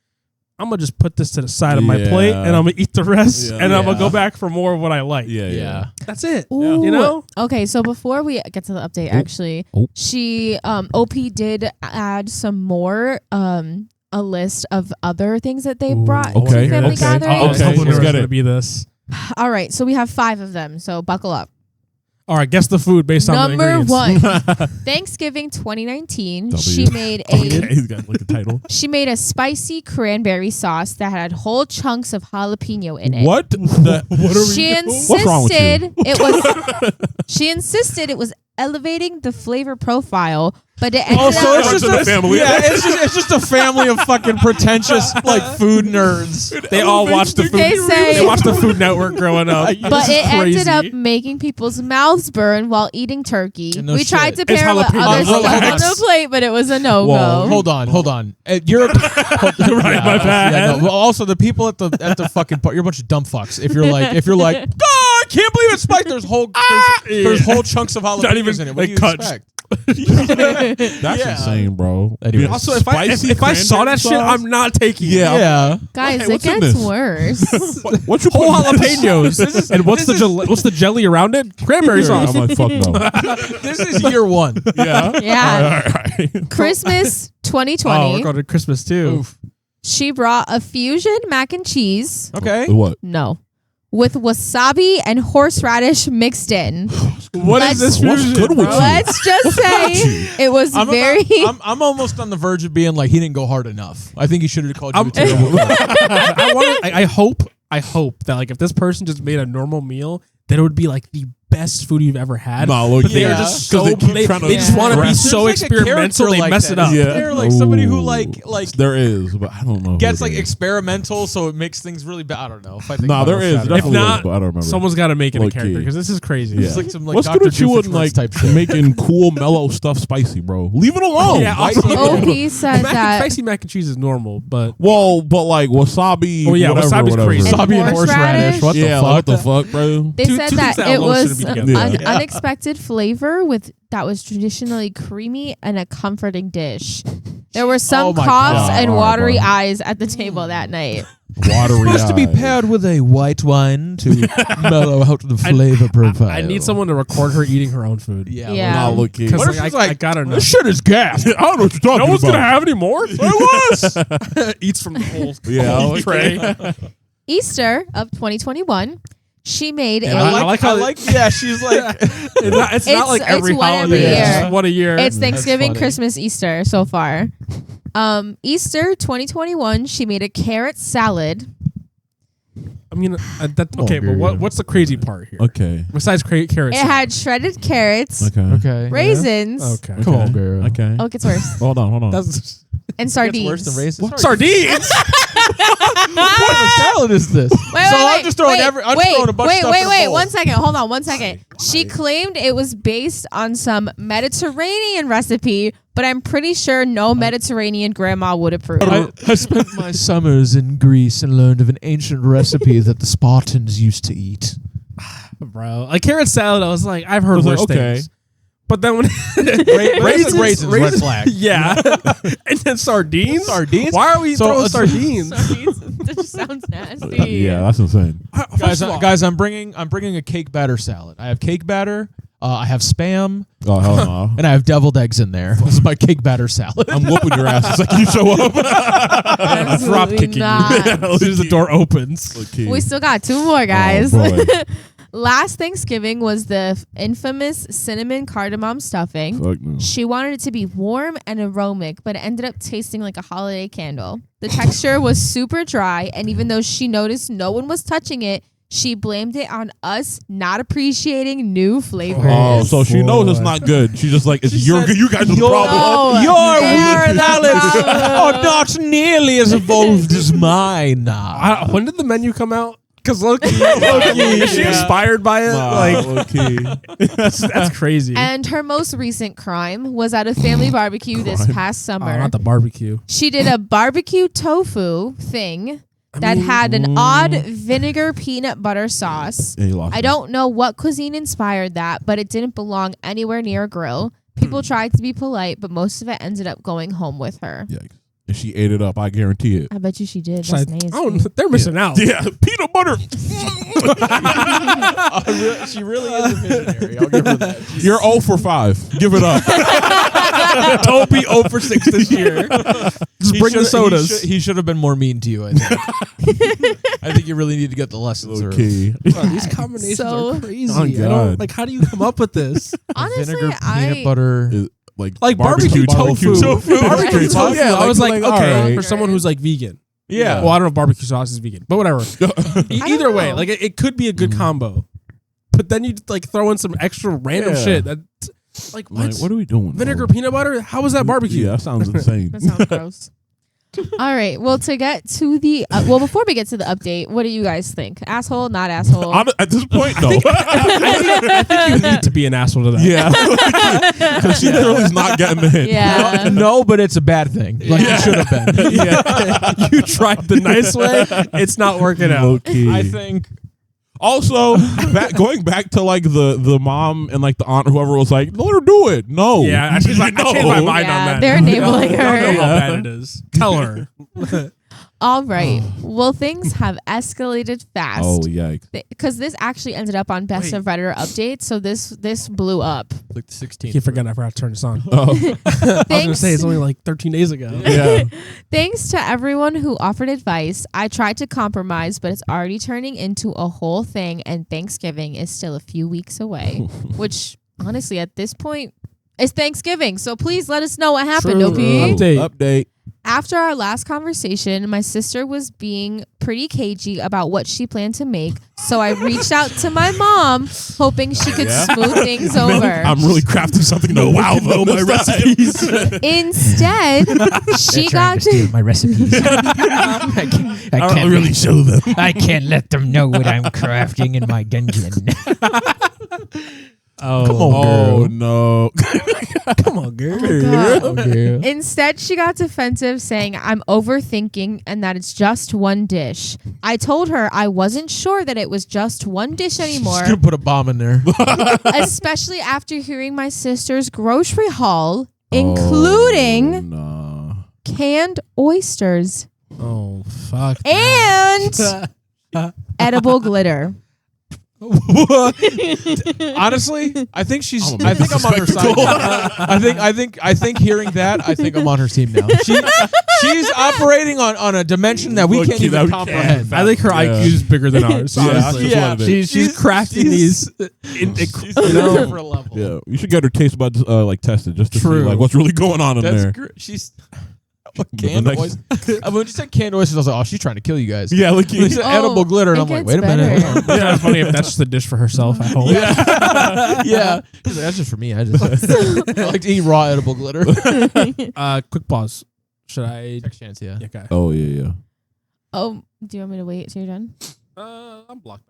I'm gonna just put this to the side of my plate and I'm gonna eat the rest and I'm gonna go back for more of what I like. Yeah. That's it. Ooh. You know? Okay, so before we get to the update, actually, she OP did add some more a list of other things that they brought Okay, to family okay. gatherings. I was hoping let's there was get gonna it. be this. All right, so we have 5 of them. So buckle up. All right, guess the food based on the Number ingredients. 1, Thanksgiving 2019. W. She made Okay, he's got like the title. She made a spicy cranberry sauce that had whole chunks of jalapeno in it. What? What are we She doing? What's wrong with you? insisted it was. She insisted it was elevating the flavor profile, but it ended Oh, so up. it's just Runs in a the family. Yeah, it's just a family of fucking pretentious like food nerds. They all watched the food. They say- They watched the Food Network growing up. But This is it ended crazy. up making people's mouths burn while eating turkey. No We shit. tried to It's pair it with jalapeno. other Hold stuff on. on the plate, but it was a no Whoa. go. Hold on. You're right. my bad. Well, also, the people at the fucking you're a bunch of dumb fucks. If you're like, God, I can't believe it's spiked. There's whole chunks of jalapenos even, in it. What like, do you cuts. expect? That's Yeah. insane, bro. Anyway. Also, if I saw that shit, I'm not taking it. Yeah. Guys, Okay, it what's in gets this? worse. What you Whole putting in this? jalapenos. And what's the jelly around it? Cranberry sauce. I'm like, fuck no. This is year one. Yeah. Yeah. All right. Christmas Oh, we're 2020. going to Christmas too. Oof. She brought a fusion mac and cheese. Okay. What? No. With wasabi and horseradish mixed in. What is this What's fusion? good with bro? you? Let's just say it was very. I'm almost on the verge of being like, he didn't go hard enough. I think he should have called you a terrible. I hope that like if this person just made a normal meal, that it would be like the best food you've ever had. Nah, look, but they are yeah. just 'Cause so they keep they trying to just want to be grasp There's so like a experimental. character They like mess that. it up. Yeah. They're like somebody who Ooh. like There is, but I don't know. gets who it like is. experimental, so it makes things really bad. I don't know if I think. Nah, about there it. is. If Definitely not, is, but I don't remember. Someone's got to make it a Low character key. because this is crazy. Yeah. It's like some like What's Dr. good with you Doofenshmirtz and like type shit. making cool, mellow stuff spicy, bro? Leave it alone. Yeah, White also, people. OP said that. spicy mac and cheese is normal, but Well, but like wasabi. Oh, yeah, whatever, wasabi's whatever. crazy. Wasabi and horseradish? horseradish. What Yeah, the like, fuck? what the fuck, bro? They Two said things that that it alone was shouldn't be an together. unexpected flavor that was traditionally creamy and a comforting dish. There were some Oh my coughs God. and All right, watery bro. eyes at the table that night. Watery Supposed to be eyes. paired with a white wine to mellow out the flavor profile. I need someone to record her eating her own food. Yeah. Yeah. Nah, look, kid. Because What if like, she's I like, gotta know. This shit is gas. I don't know what you're talking No one's about. gonna have any more. It was. Eats from the whole, Yeah, whole okay. tray. Easter of 2021, she made And a. I like how yeah, she's like, It's not like It's every one every holiday. It's year. just one a year. It's Thanksgiving, funny. Christmas, Easter so far. Easter 2021, she made a carrot salad. I mean, that, okay, Oh, but yeah. what's the crazy part here? Okay. Besides carrots. It had shredded carrots, Okay. okay. raisins. Okay. Come on, girl. Okay. Oh, it gets worse. Hold on. That's And Gets sardines. worse than raisins. what? Sardines. What kind of salad is this? Wait, so wait, I'm wait, just throwing wait, I'm just throwing a bunch of stuff in a wait. bowl. 1 second. Hold on 1 second. She claimed it was based on some Mediterranean recipe, but I'm pretty sure no Mediterranean grandma would approve. I spent my summers in Greece and learned of an ancient recipe that the Spartans used to eat. Bro, like carrot salad, I was like, I've heard I was worse like, okay. things. But then when Raisins, red flag. yeah, and then sardines. Sardines? Why are we So, throwing uh, sardines? That just sounds nasty. Yeah, that's insane. Guys, I'm bringing a cake batter salad. I have cake batter. I have Spam, Oh hell no! and I have deviled eggs in there. This is my cake batter salad. I'm whooping your ass the second you show up. Absolutely Drop kicking not. you as soon as the door opens. Okay. We still got 2 more, guys. Oh, boy. Last Thanksgiving was the infamous cinnamon cardamom stuffing. Fuck no. She wanted it to be warm and aromatic, but it ended up tasting like a holiday candle. The texture was super dry, and even though she noticed no one was touching it, she blamed it on us not appreciating new flavors. Oh, so she knows it's not good. She's just like, it's you guys are the problem. No, Your they're the salads problem. are not nearly as evolved as mine now. When did the menu come out? Because Loki, Low-key, is she yeah. inspired by it? Like okay. that's crazy. And her most recent crime was at a family barbecue this past summer. not the barbecue. She did a barbecue tofu thing that had an odd vinegar peanut butter sauce. Yeah, you lost I me. don't know what cuisine inspired that, but it didn't belong anywhere near a grill. People tried to be polite, but most of it ended up going home with her. Yikes. And she ate it up. I guarantee it. I bet you she did. Like, That's nasty. they're missing out. Yeah, peanut butter. She really is a visionary. I'll give her that. You're 0 for 5. Give it up. Don't be 0 for 6 this year. Just bring the sodas. He should have been more mean to you, I think. I think you really need to get the lessons. Okay. Bro, these combinations So- are crazy. Oh, I God. don't, like, how do you come up with this? Honestly, Vinegar, peanut butter. Like barbecue tofu. Tofu. Barbecue tofu. Yeah, I was like, all okay, right. for someone who's like vegan. Yeah. Well, I don't know if barbecue sauce is vegan, but whatever. Either way, know. like it could be a good combo. But then you like throw in some extra random shit that, like, What are we doing? Vinegar bro? peanut butter? How is that barbecue? Yeah, that sounds insane. That sounds gross. All right. Well, to get to the before we get to the update, what do you guys think? Asshole, not asshole? At this point, no. I think you need to be an asshole to that. Yeah, because she clearly is not getting the hint. Yeah. No, but it's a bad thing. Like it should have been. Yeah. You tried the nice way. It's not working out. Low-key. I think. Also, going back to like the mom and like the aunt, whoever was like, let her do it. No. Yeah, I changed my mind Yeah, on that. they're enabling I don't her. know how bad it is. Tell her. All right. Well, things have escalated fast. Oh, yikes. Because this actually ended up on Best of Redditor update, so this blew up. Like the 16th. Keep forgetting I forgot to turn this on. Oh, I was gonna Thanks, say it's only like 13 days ago. yeah. thanks to everyone who offered advice. I tried to compromise, but it's already turning into a whole thing, and Thanksgiving is still a few weeks away. Which, honestly, at this point, it's Thanksgiving. So please let us know what happened, True. OP. Update. After our last conversation, my sister was being pretty cagey about what she planned to make, so I reached out to my mom, hoping she could smooth things over. I'm really crafting something to wow them my recipes. Instead, she got steal my recipes. I can't really show them. I can't let them know what I'm crafting in my dungeon. Oh, Come on, Oh girl. no. come on, girl. God. Yeah. Instead, she got defensive, saying I'm overthinking and that it's just one dish. I told her I wasn't sure that it was just one dish anymore, Just gonna put a bomb in there. especially after hearing my sister's grocery haul, including Oh, no. canned oysters Oh, fuck. and edible glitter. Honestly, I think she's. I'm I think I'm on her side. spectacle. I think hearing that, I think I'm on her team now. She's operating on a dimension that we Look, can't that even we comprehend. can't. I think her Yeah. IQ is bigger than ours. Yeah, that's honestly. just what it is. She's crafting these. She's on a different level. Yeah, you should get her taste buds like tested just to True. see like what's really going on in That's there. great. She's canned next- oysters. When you said canned oysters, I was like, oh, she's trying to kill you guys. Yeah, like When you said edible Oh, glitter, and it I'm like, gets wait a minute. better. Yeah, it's funny if that's just a dish for herself at home. Yeah. She's like, that's just for me. I like to eat raw edible glitter. Quick pause. Should I? Next chance, yeah. Yeah, okay. Oh yeah. Oh, do you want me to wait till you're done? I'm blocked.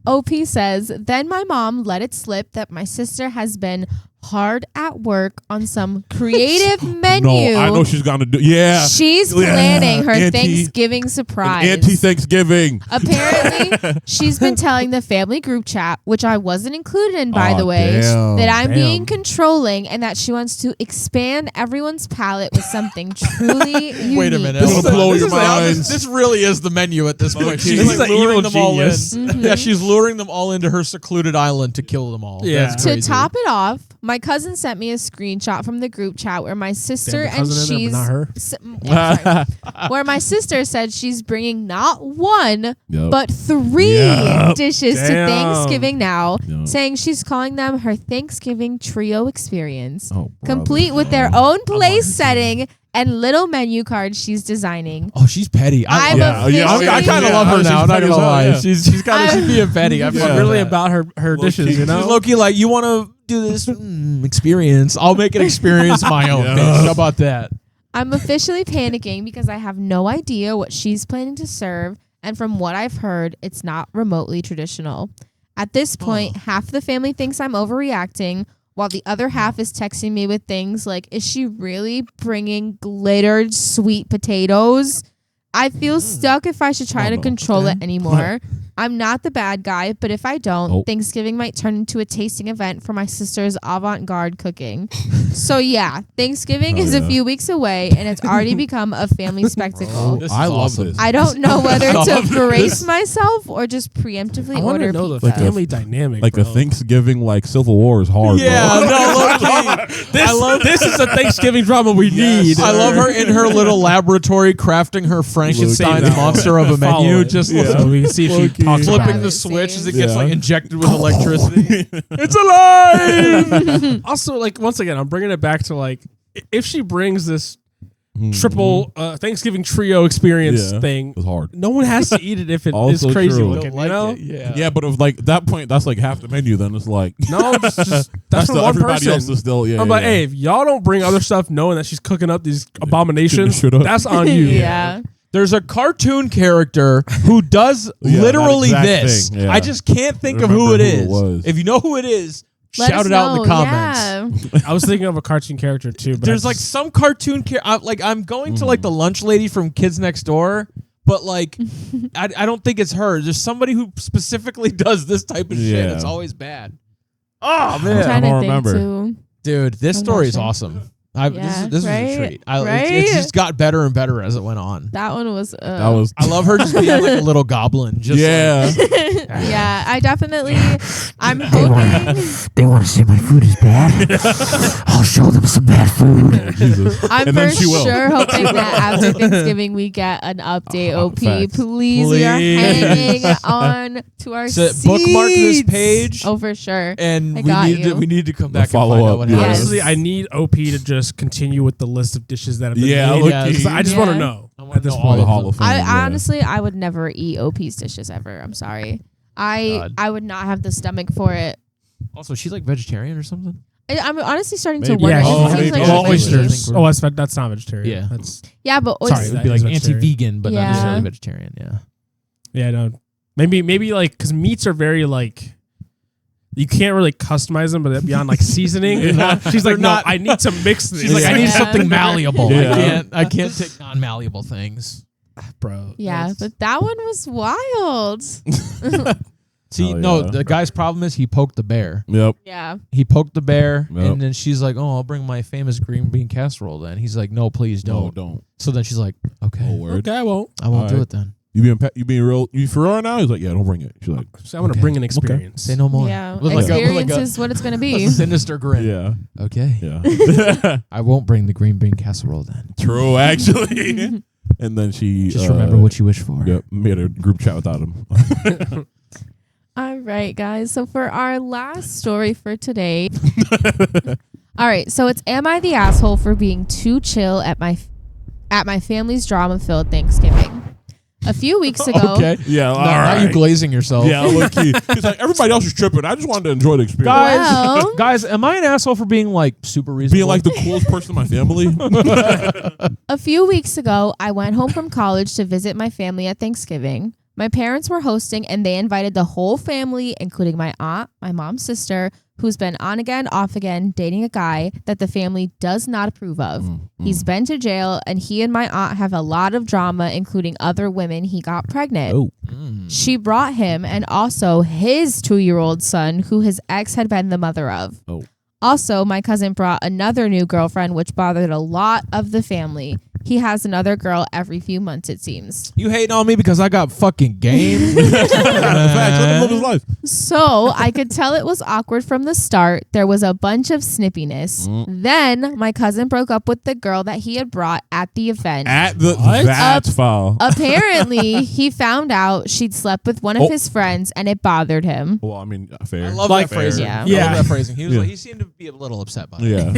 OP says, then my mom let it slip that my sister has been hard at work on some creative menu. No, I know she's gonna do. Yeah, She's Yeah. planning her Anti- Thanksgiving surprise. Anti-Thanksgiving. Apparently, she's been telling the family group chat, which I wasn't included in, by Aw, the way, damn. that I'm being Damn. controlling and that she wants to expand everyone's palate with something truly unique. Wait a minute. This will blow your is how minds. This really is the menu at this point. She's This is like an luring evil them all in. genius. Yeah, she's luring them all into her secluded island to kill them all. Yeah. That's To crazy. top it off, my cousin sent me a screenshot from the group chat where my sister Damn, the and cousin in there, she's but not her. Yeah, sorry. Where my sister said she's bringing not one Yep. but 3 Yep. dishes to Damn. Thanksgiving now, Yep. saying she's calling them her Thanksgiving trio experience, Oh, complete with their own place setting and little menu cards she's designing. Oh, she's petty. I'm I kind of Yeah, love her she's now. Not petty gonna as hell, lie. yeah. She's being petty. I'm Yeah. Really about her dishes, you She's know? low-key like, you want to do this experience? I'll make an experience my own. Yeah. Bitch. How about that? I'm officially panicking because I have no idea what she's planning to serve, and from what I've heard, it's not remotely traditional. At this point, half the family thinks I'm overreacting, while the other half is texting me with things like, is she really bringing glittered sweet potatoes? I feel stuck if I should try Oh, to no. control it anymore. I'm not the bad guy, but if I don't, Oh. Thanksgiving might turn into a tasting event for my sister's avant-garde cooking. So yeah, Thanksgiving Oh, is a yeah. few weeks away, and it's already become a family spectacle. This is I love awesome. this. I don't know whether I to love brace this. myself or just preemptively I want order to know the pizza. family dynamic. Like bro. a Thanksgiving like Civil War is hard. Yeah, bro. no, This is a Thanksgiving drama we need. I love her in her little laboratory crafting her Frankenstein's Save that monster one. of a Follow menu. it. Just So we can see if she talks about flipping it. the switch as it Yeah. gets like injected with electricity. It's alive. Also, like once again, I'm bringing it back to like if she brings this triple Thanksgiving trio experience thing, It's hard. no one has to eat it if it is Also crazy true. looking. You know? Yeah, but if like that point, that's like half the menu. Then it's like No, just that's that's for the, one everybody person. else is still. Yeah, I'm yeah, like, yeah. hey, if y'all don't bring other stuff knowing that she's cooking up these abominations, shit up. that's on you. Yeah. There's a cartoon character who does Yeah, literally that exact this. thing, yeah. I just can't think of Remember who it who it is. was. If you know who it is, Let shout us it out in the know. comments. Yeah. I was thinking of a cartoon character too, but There's like some cartoon like I'm going to like the lunch lady from Kids Next Door, but like I don't think it's her. There's somebody who specifically does this type of shit. Yeah. It's always bad. Oh I'm man, trying I to don't think remember. too. dude, this I'm story is not sure. awesome. Yeah, this is a right? treat. It's Right? just got better and better as it went on. That one was. That was. I love her just being like a little goblin. Just yeah. Yeah, I definitely. I'm They hoping. want to say my food is bad. I'll show them some bad food. Jesus. I'm And for then she will. sure hoping that after Thanksgiving we get an update. OP, Facts. please, we are hanging on to our So seats. bookmark this page. Oh, for sure. And I got you. we need to come back and follow find up, out what yeah. happens. honestly, I need OP to just continue with the list of dishes that have been Yeah, made. look, Yeah, 'Cause I just want to Yeah. know I wanna at this know All point. the Hall of Fame. I yeah. honestly, I would never eat OP's dishes ever. I'm sorry. God. I would not have the stomach for it. Also, she's like vegetarian or something. I'm honestly starting to Maybe. wonder. Yeah, It Oh, seems maybe. like Oh, she's well, vegan. oysters. vegan. Oh, that's not vegetarian. Yeah. That's Yeah, but Sorry, oysters. It'd that be is like vegetarian. anti-vegan, but not Yeah. necessarily vegetarian. Yeah. yeah, no. Maybe like because meats are very like. You can't really customize them, but beyond like seasoning, she's like, no, I need to mix this. She's like, I need Yeah. something malleable. Yeah. I can't take non-malleable things. bro. Yeah, that's- but that one was wild. See, Hell no, yeah. the guy's problem is he poked the bear. Yep. Yeah. He poked the bear, Yep. and then she's like, "Oh, I'll bring my famous green bean casserole." Then he's like, "No, please No, don't." don't. So then she's like, "Okay, Oh, word. okay, I won't. I won't do Alright. it then. You being real? You for real right now? He's like, yeah, don't bring it. She's like, So I'm gonna Okay. bring an experience. Say no more." Yeah. With like a- with Experience like a- is what it's going to A be. sinister grin. yeah, Okay. yeah. I won't bring the green bean casserole then. True, actually. And then she Just remember what you wish for. Yep, made a group chat without him. All right, guys. So for our last story for today. All right. So it's am I the asshole for being too chill at my family's drama-filled Thanksgiving? A few weeks ago. Okay. Yeah, all Now right. you glazing yourself. Yeah, low key. He's like, everybody else is tripping. I just wanted to enjoy the experience. Guys, Well- guys, am I an asshole for being like super reasonable? Being like the coolest person in my family. A few weeks ago, I went home from college to visit my family at Thanksgiving. My parents were hosting and they invited the whole family, including my aunt, my mom's sister, who's been on again, off again, dating a guy that the family does not approve of. He's been to jail and he and my aunt have a lot of drama, including other women he got pregnant. Oh. She brought him and also his 2-year-old son, who his ex had been the mother of. Oh. Also, my cousin brought another new girlfriend, which bothered a lot of the family. He has another girl every few months, it seems. You hating on me because I got fucking game? Facts. Let him live his life. So I could tell it was awkward from the start. There was a bunch of snippiness. Then my cousin broke up with the girl that he had brought at the event. At the What? that's foul. Apparently, he found out she'd slept with one of Oh. his friends and it bothered him. Well, I mean, fair. I love Like that phrasing. Yeah. I Yeah. love that phrasing. He was Yeah. like, he seemed to be a little upset by it. Yeah.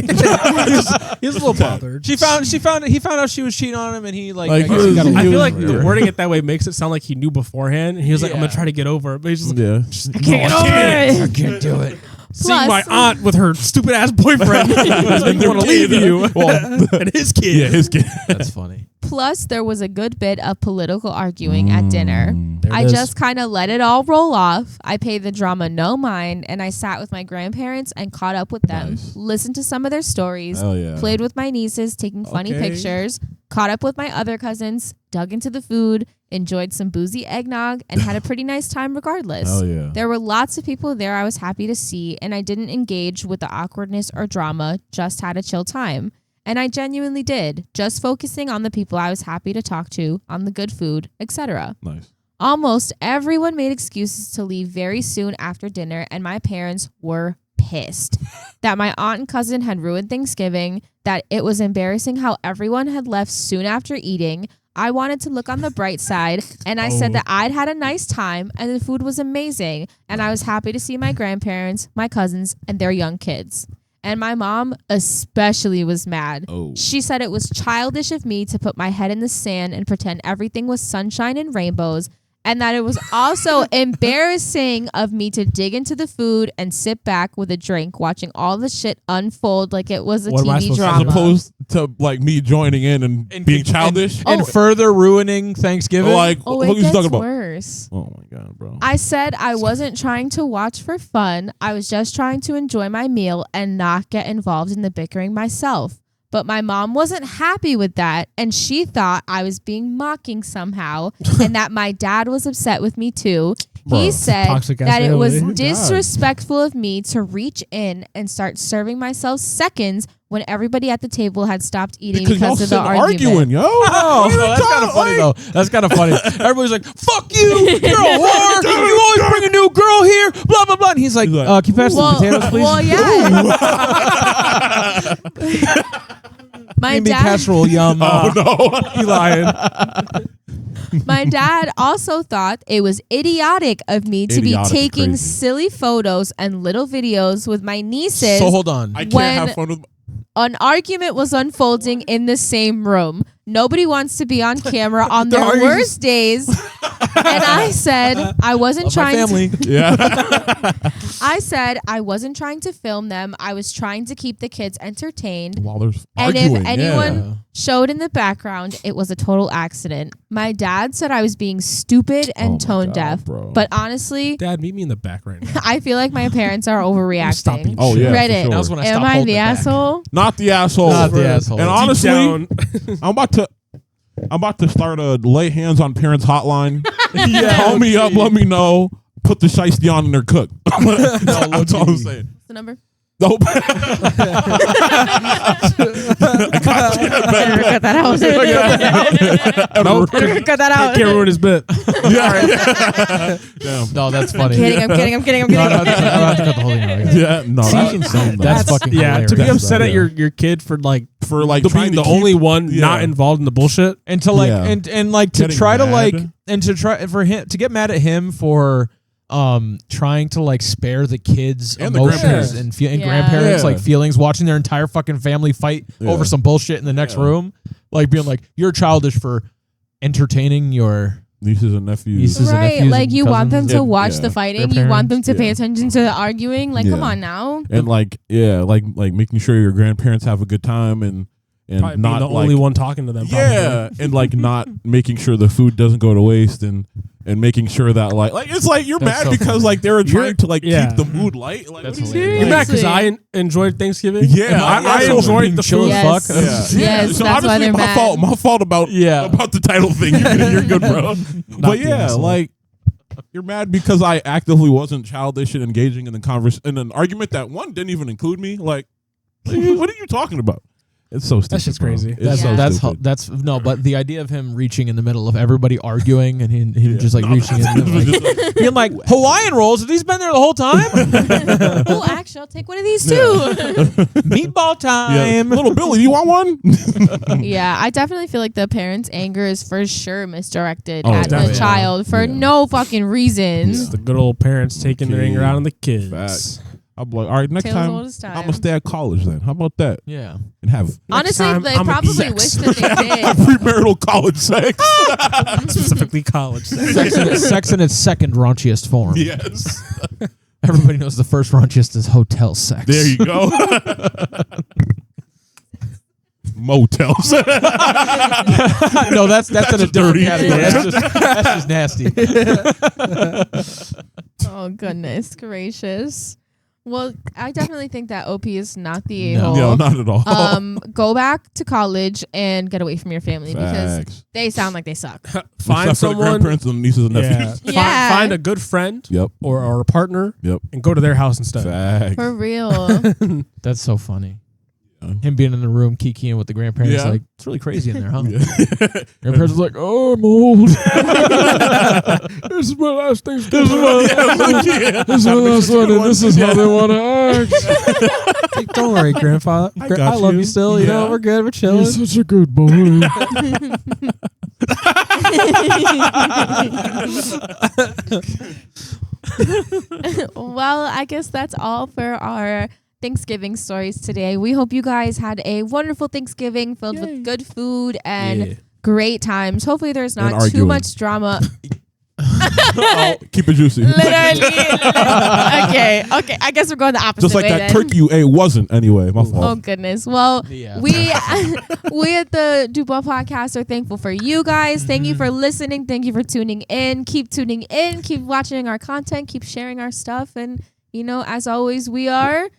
He's a little bothered. He found out she was cheating on him, and he like, Like, I guess he got a I he feel was- like yeah. wording it that way makes it sound like he knew beforehand, and he was like, "I'm Yeah. gonna try to get over it," but he's just like, Yeah. I can't get over it. I can't do it. seeing Plus- my aunt with her stupid ass boyfriend makes me want to leave you. And his kid. Yeah, his kid. That's funny. Plus, there was a good bit of political arguing at dinner. There it I is. just kind of let it all roll off. I paid the drama no mind, and I sat with my grandparents and caught up with them, Nice. listened to some of their stories, Hell yeah. played with my nieces, taking funny Okay. pictures, caught up with my other cousins, dug into the food, enjoyed some boozy eggnog, and had a pretty nice time regardless. Hell yeah. There were lots of people there I was happy to see, and I didn't engage with the awkwardness or drama, just had a chill time. And I genuinely did, just focusing on the people I was happy to talk to, on the good food, etc. Nice. Almost everyone made excuses to leave very soon after dinner, and my parents were pissed that my aunt and cousin had ruined Thanksgiving, that it was embarrassing how everyone had left soon after eating. I wanted to look on the bright side, and I said that I'd had a nice time and the food was amazing, and I was happy to see my grandparents, my cousins, and their young kids. And my mom especially was mad. Oh. She said it was childish of me to put my head in the sand and pretend everything was sunshine and rainbows, and that it was also embarrassing of me to dig into the food and sit back with a drink watching all the shit unfold like it was a What am I TV supposed to do? drama. As opposed to like me joining in and being childish. and further ruining Thanksgiving. Like, Oh, what it are you gets talking about? worse. Oh my god, bro. I said I wasn't trying to watch for fun. I was just trying to enjoy my meal and not get involved in the bickering myself. But my mom wasn't happy with that, and she thought I was being mocking somehow, and that my dad was upset with me too. Bro, He said toxic ass that it was family. disrespectful of me to reach in and start serving myself seconds when everybody at the table had stopped eating because y'all because of the sitting argument. arguing, yo. Oh, What are you that's kind of funny talking- though. That's kind of funny. Everybody's like, "Fuck you! You're a whore! You always bring a new girl here." Blah blah blah. And he's like, He's like, "Can you pass the potatoes, please?" Well, yeah. My Give me dad. casserole, yum. Oh no. You lying? My dad also thought it was idiotic of me to be Idiotic is taking crazy. silly photos and little videos with my nieces. So hold on. I can't When- have fun with An argument was unfolding in the same room. Nobody wants to be on camera on their arguing- worst days. And I said I wasn't Love my trying family. Yeah. I said I wasn't trying to film them. I was trying to keep the kids entertained. While there's And arguing, if anyone yeah. showed in the background, it was a total accident. My dad said I was being stupid and Oh my tone God, deaf. bro. But honestly, Dad, meet me in the back right now. I feel like my parents are Stop overreacting. eating Oh shit. yeah, Reddit. for sure. That was when I Am stopped I holding the it back. asshole? Not the asshole. Not the asshole. And Deep honestly, down. I'm about to start a lay hands on parents hotline. Yeah, Call me up, okay. let me know. Put the shiesty on in their cook. That's all I'm saying. What's the number? Nope. Cut that out. Nope. Cut that out. Can't ruin his bit. Damn. No, that's funny. I'm kidding. No, I'm about to cut the whole thing out. Yeah, no, that's insane. Though. That's fucking Yeah, to be hilarious. upset at Yeah. your kid for like for like being trying the to keep, only one yeah. not involved in the bullshit. and to like Yeah. and like to Getting try to mad. like and to try for him to get mad at him for trying to like spare the kids And the emotions grandparents. and Yeah. grandparents Yeah. like feelings, watching their entire fucking family fight Yeah. over some bullshit in the next Yeah. room, like being like, you're childish for entertaining your nieces and nephews. Nieces and Right, nephews like and you want them cousins to and- watch yeah. the fighting. Their You want them to pay yeah. attention to the arguing. Like, come Yeah. on now. and like like making sure your grandparents have a good time and Probably being not the like only one talking to them. yeah, and like not making sure the food doesn't go to waste and making sure that like it's like you're That's mad so because funny. like they were trying to like yeah. keep the mood light. Like That's what are you hilarious. You're mad because Seriously. I enjoyed Thanksgiving. Yeah, I I enjoyed the chill food. as Yes. fuck. Yeah. Yes, So that's why honestly, they're my mad. fault. My fault about Yeah. about the title thing. You're good, bro. But the yeah, asshole. like you're mad because I actively wasn't childish and engaging in the in an argument that one didn't even include me. Like what are you talking about? It's so stupid. shit's bro. crazy. It's so That's stupid. that's no, but the idea of him reaching in the middle of everybody arguing and him just like reaching in and like, being like Hawaiian rolls. Have these been there the whole time? Oh, actually, I'll take one of these too. Meatball Yeah. time. Little Billy, do you want one? Yeah, I definitely feel like the parents' anger is for sure misdirected Oh, at the definitely. child for Yeah. no fucking reason. It's the good old parents taking their Okay. anger out on the kids. Facts. I'm like, all right, next Tales time, old as time. I'm gonna stay at college then. How about that? Yeah. And have Honestly, time, they I'm a probably sex. wish that they did. premarital college sex. Specifically college. Sex in its second raunchiest form. Yes. Everybody knows the first raunchiest is hotel sex. There you go. Motels. No, that's in a just different dirty. category. Yeah. That's just nasty. Oh, goodness gracious. Well, I definitely think that OP is not the No. a-hole. No, not at all. Go back to college and get away from your family because Facts. they sound like they suck. Except Find for the someone. grandparents and nieces and Yeah. nephews. Yeah. Find a good friend Yep. or a partner Yep. and go to their house instead. Facts. For real. That's so funny. him being in the room kikiing with the grandparents. Yeah. Like, it's really crazy in there, huh? Yeah. Grandparents was like, oh, I'm old. This is my last Thanksgiving. This is my last one, and this is how they want to act. Like, don't worry, Grandfather. I I got love you. you still. You know, Yeah. we're good. We're chilling. You're such a good boy. Well, I guess that's all for our Thanksgiving stories today. We hope you guys had a wonderful Thanksgiving filled with good food and Yeah. great times. Hopefully there's not too arguing. much drama. Keep it juicy. Literally. Okay. I guess we're going the opposite Just like way that then. turkey you ate wasn't anyway. My Oh fault. goodness. Well, Yeah. we at the Dubois podcast are thankful for you guys. Thank you for listening. Thank you for tuning in. Keep tuning in. Keep watching our content. Keep sharing our stuff. And as always, we are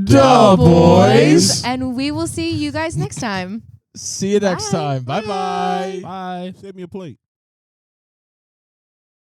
Duh, boys. and we will see you guys next time. See you next Bye. time. Bye-bye. Bye. Save me a plate.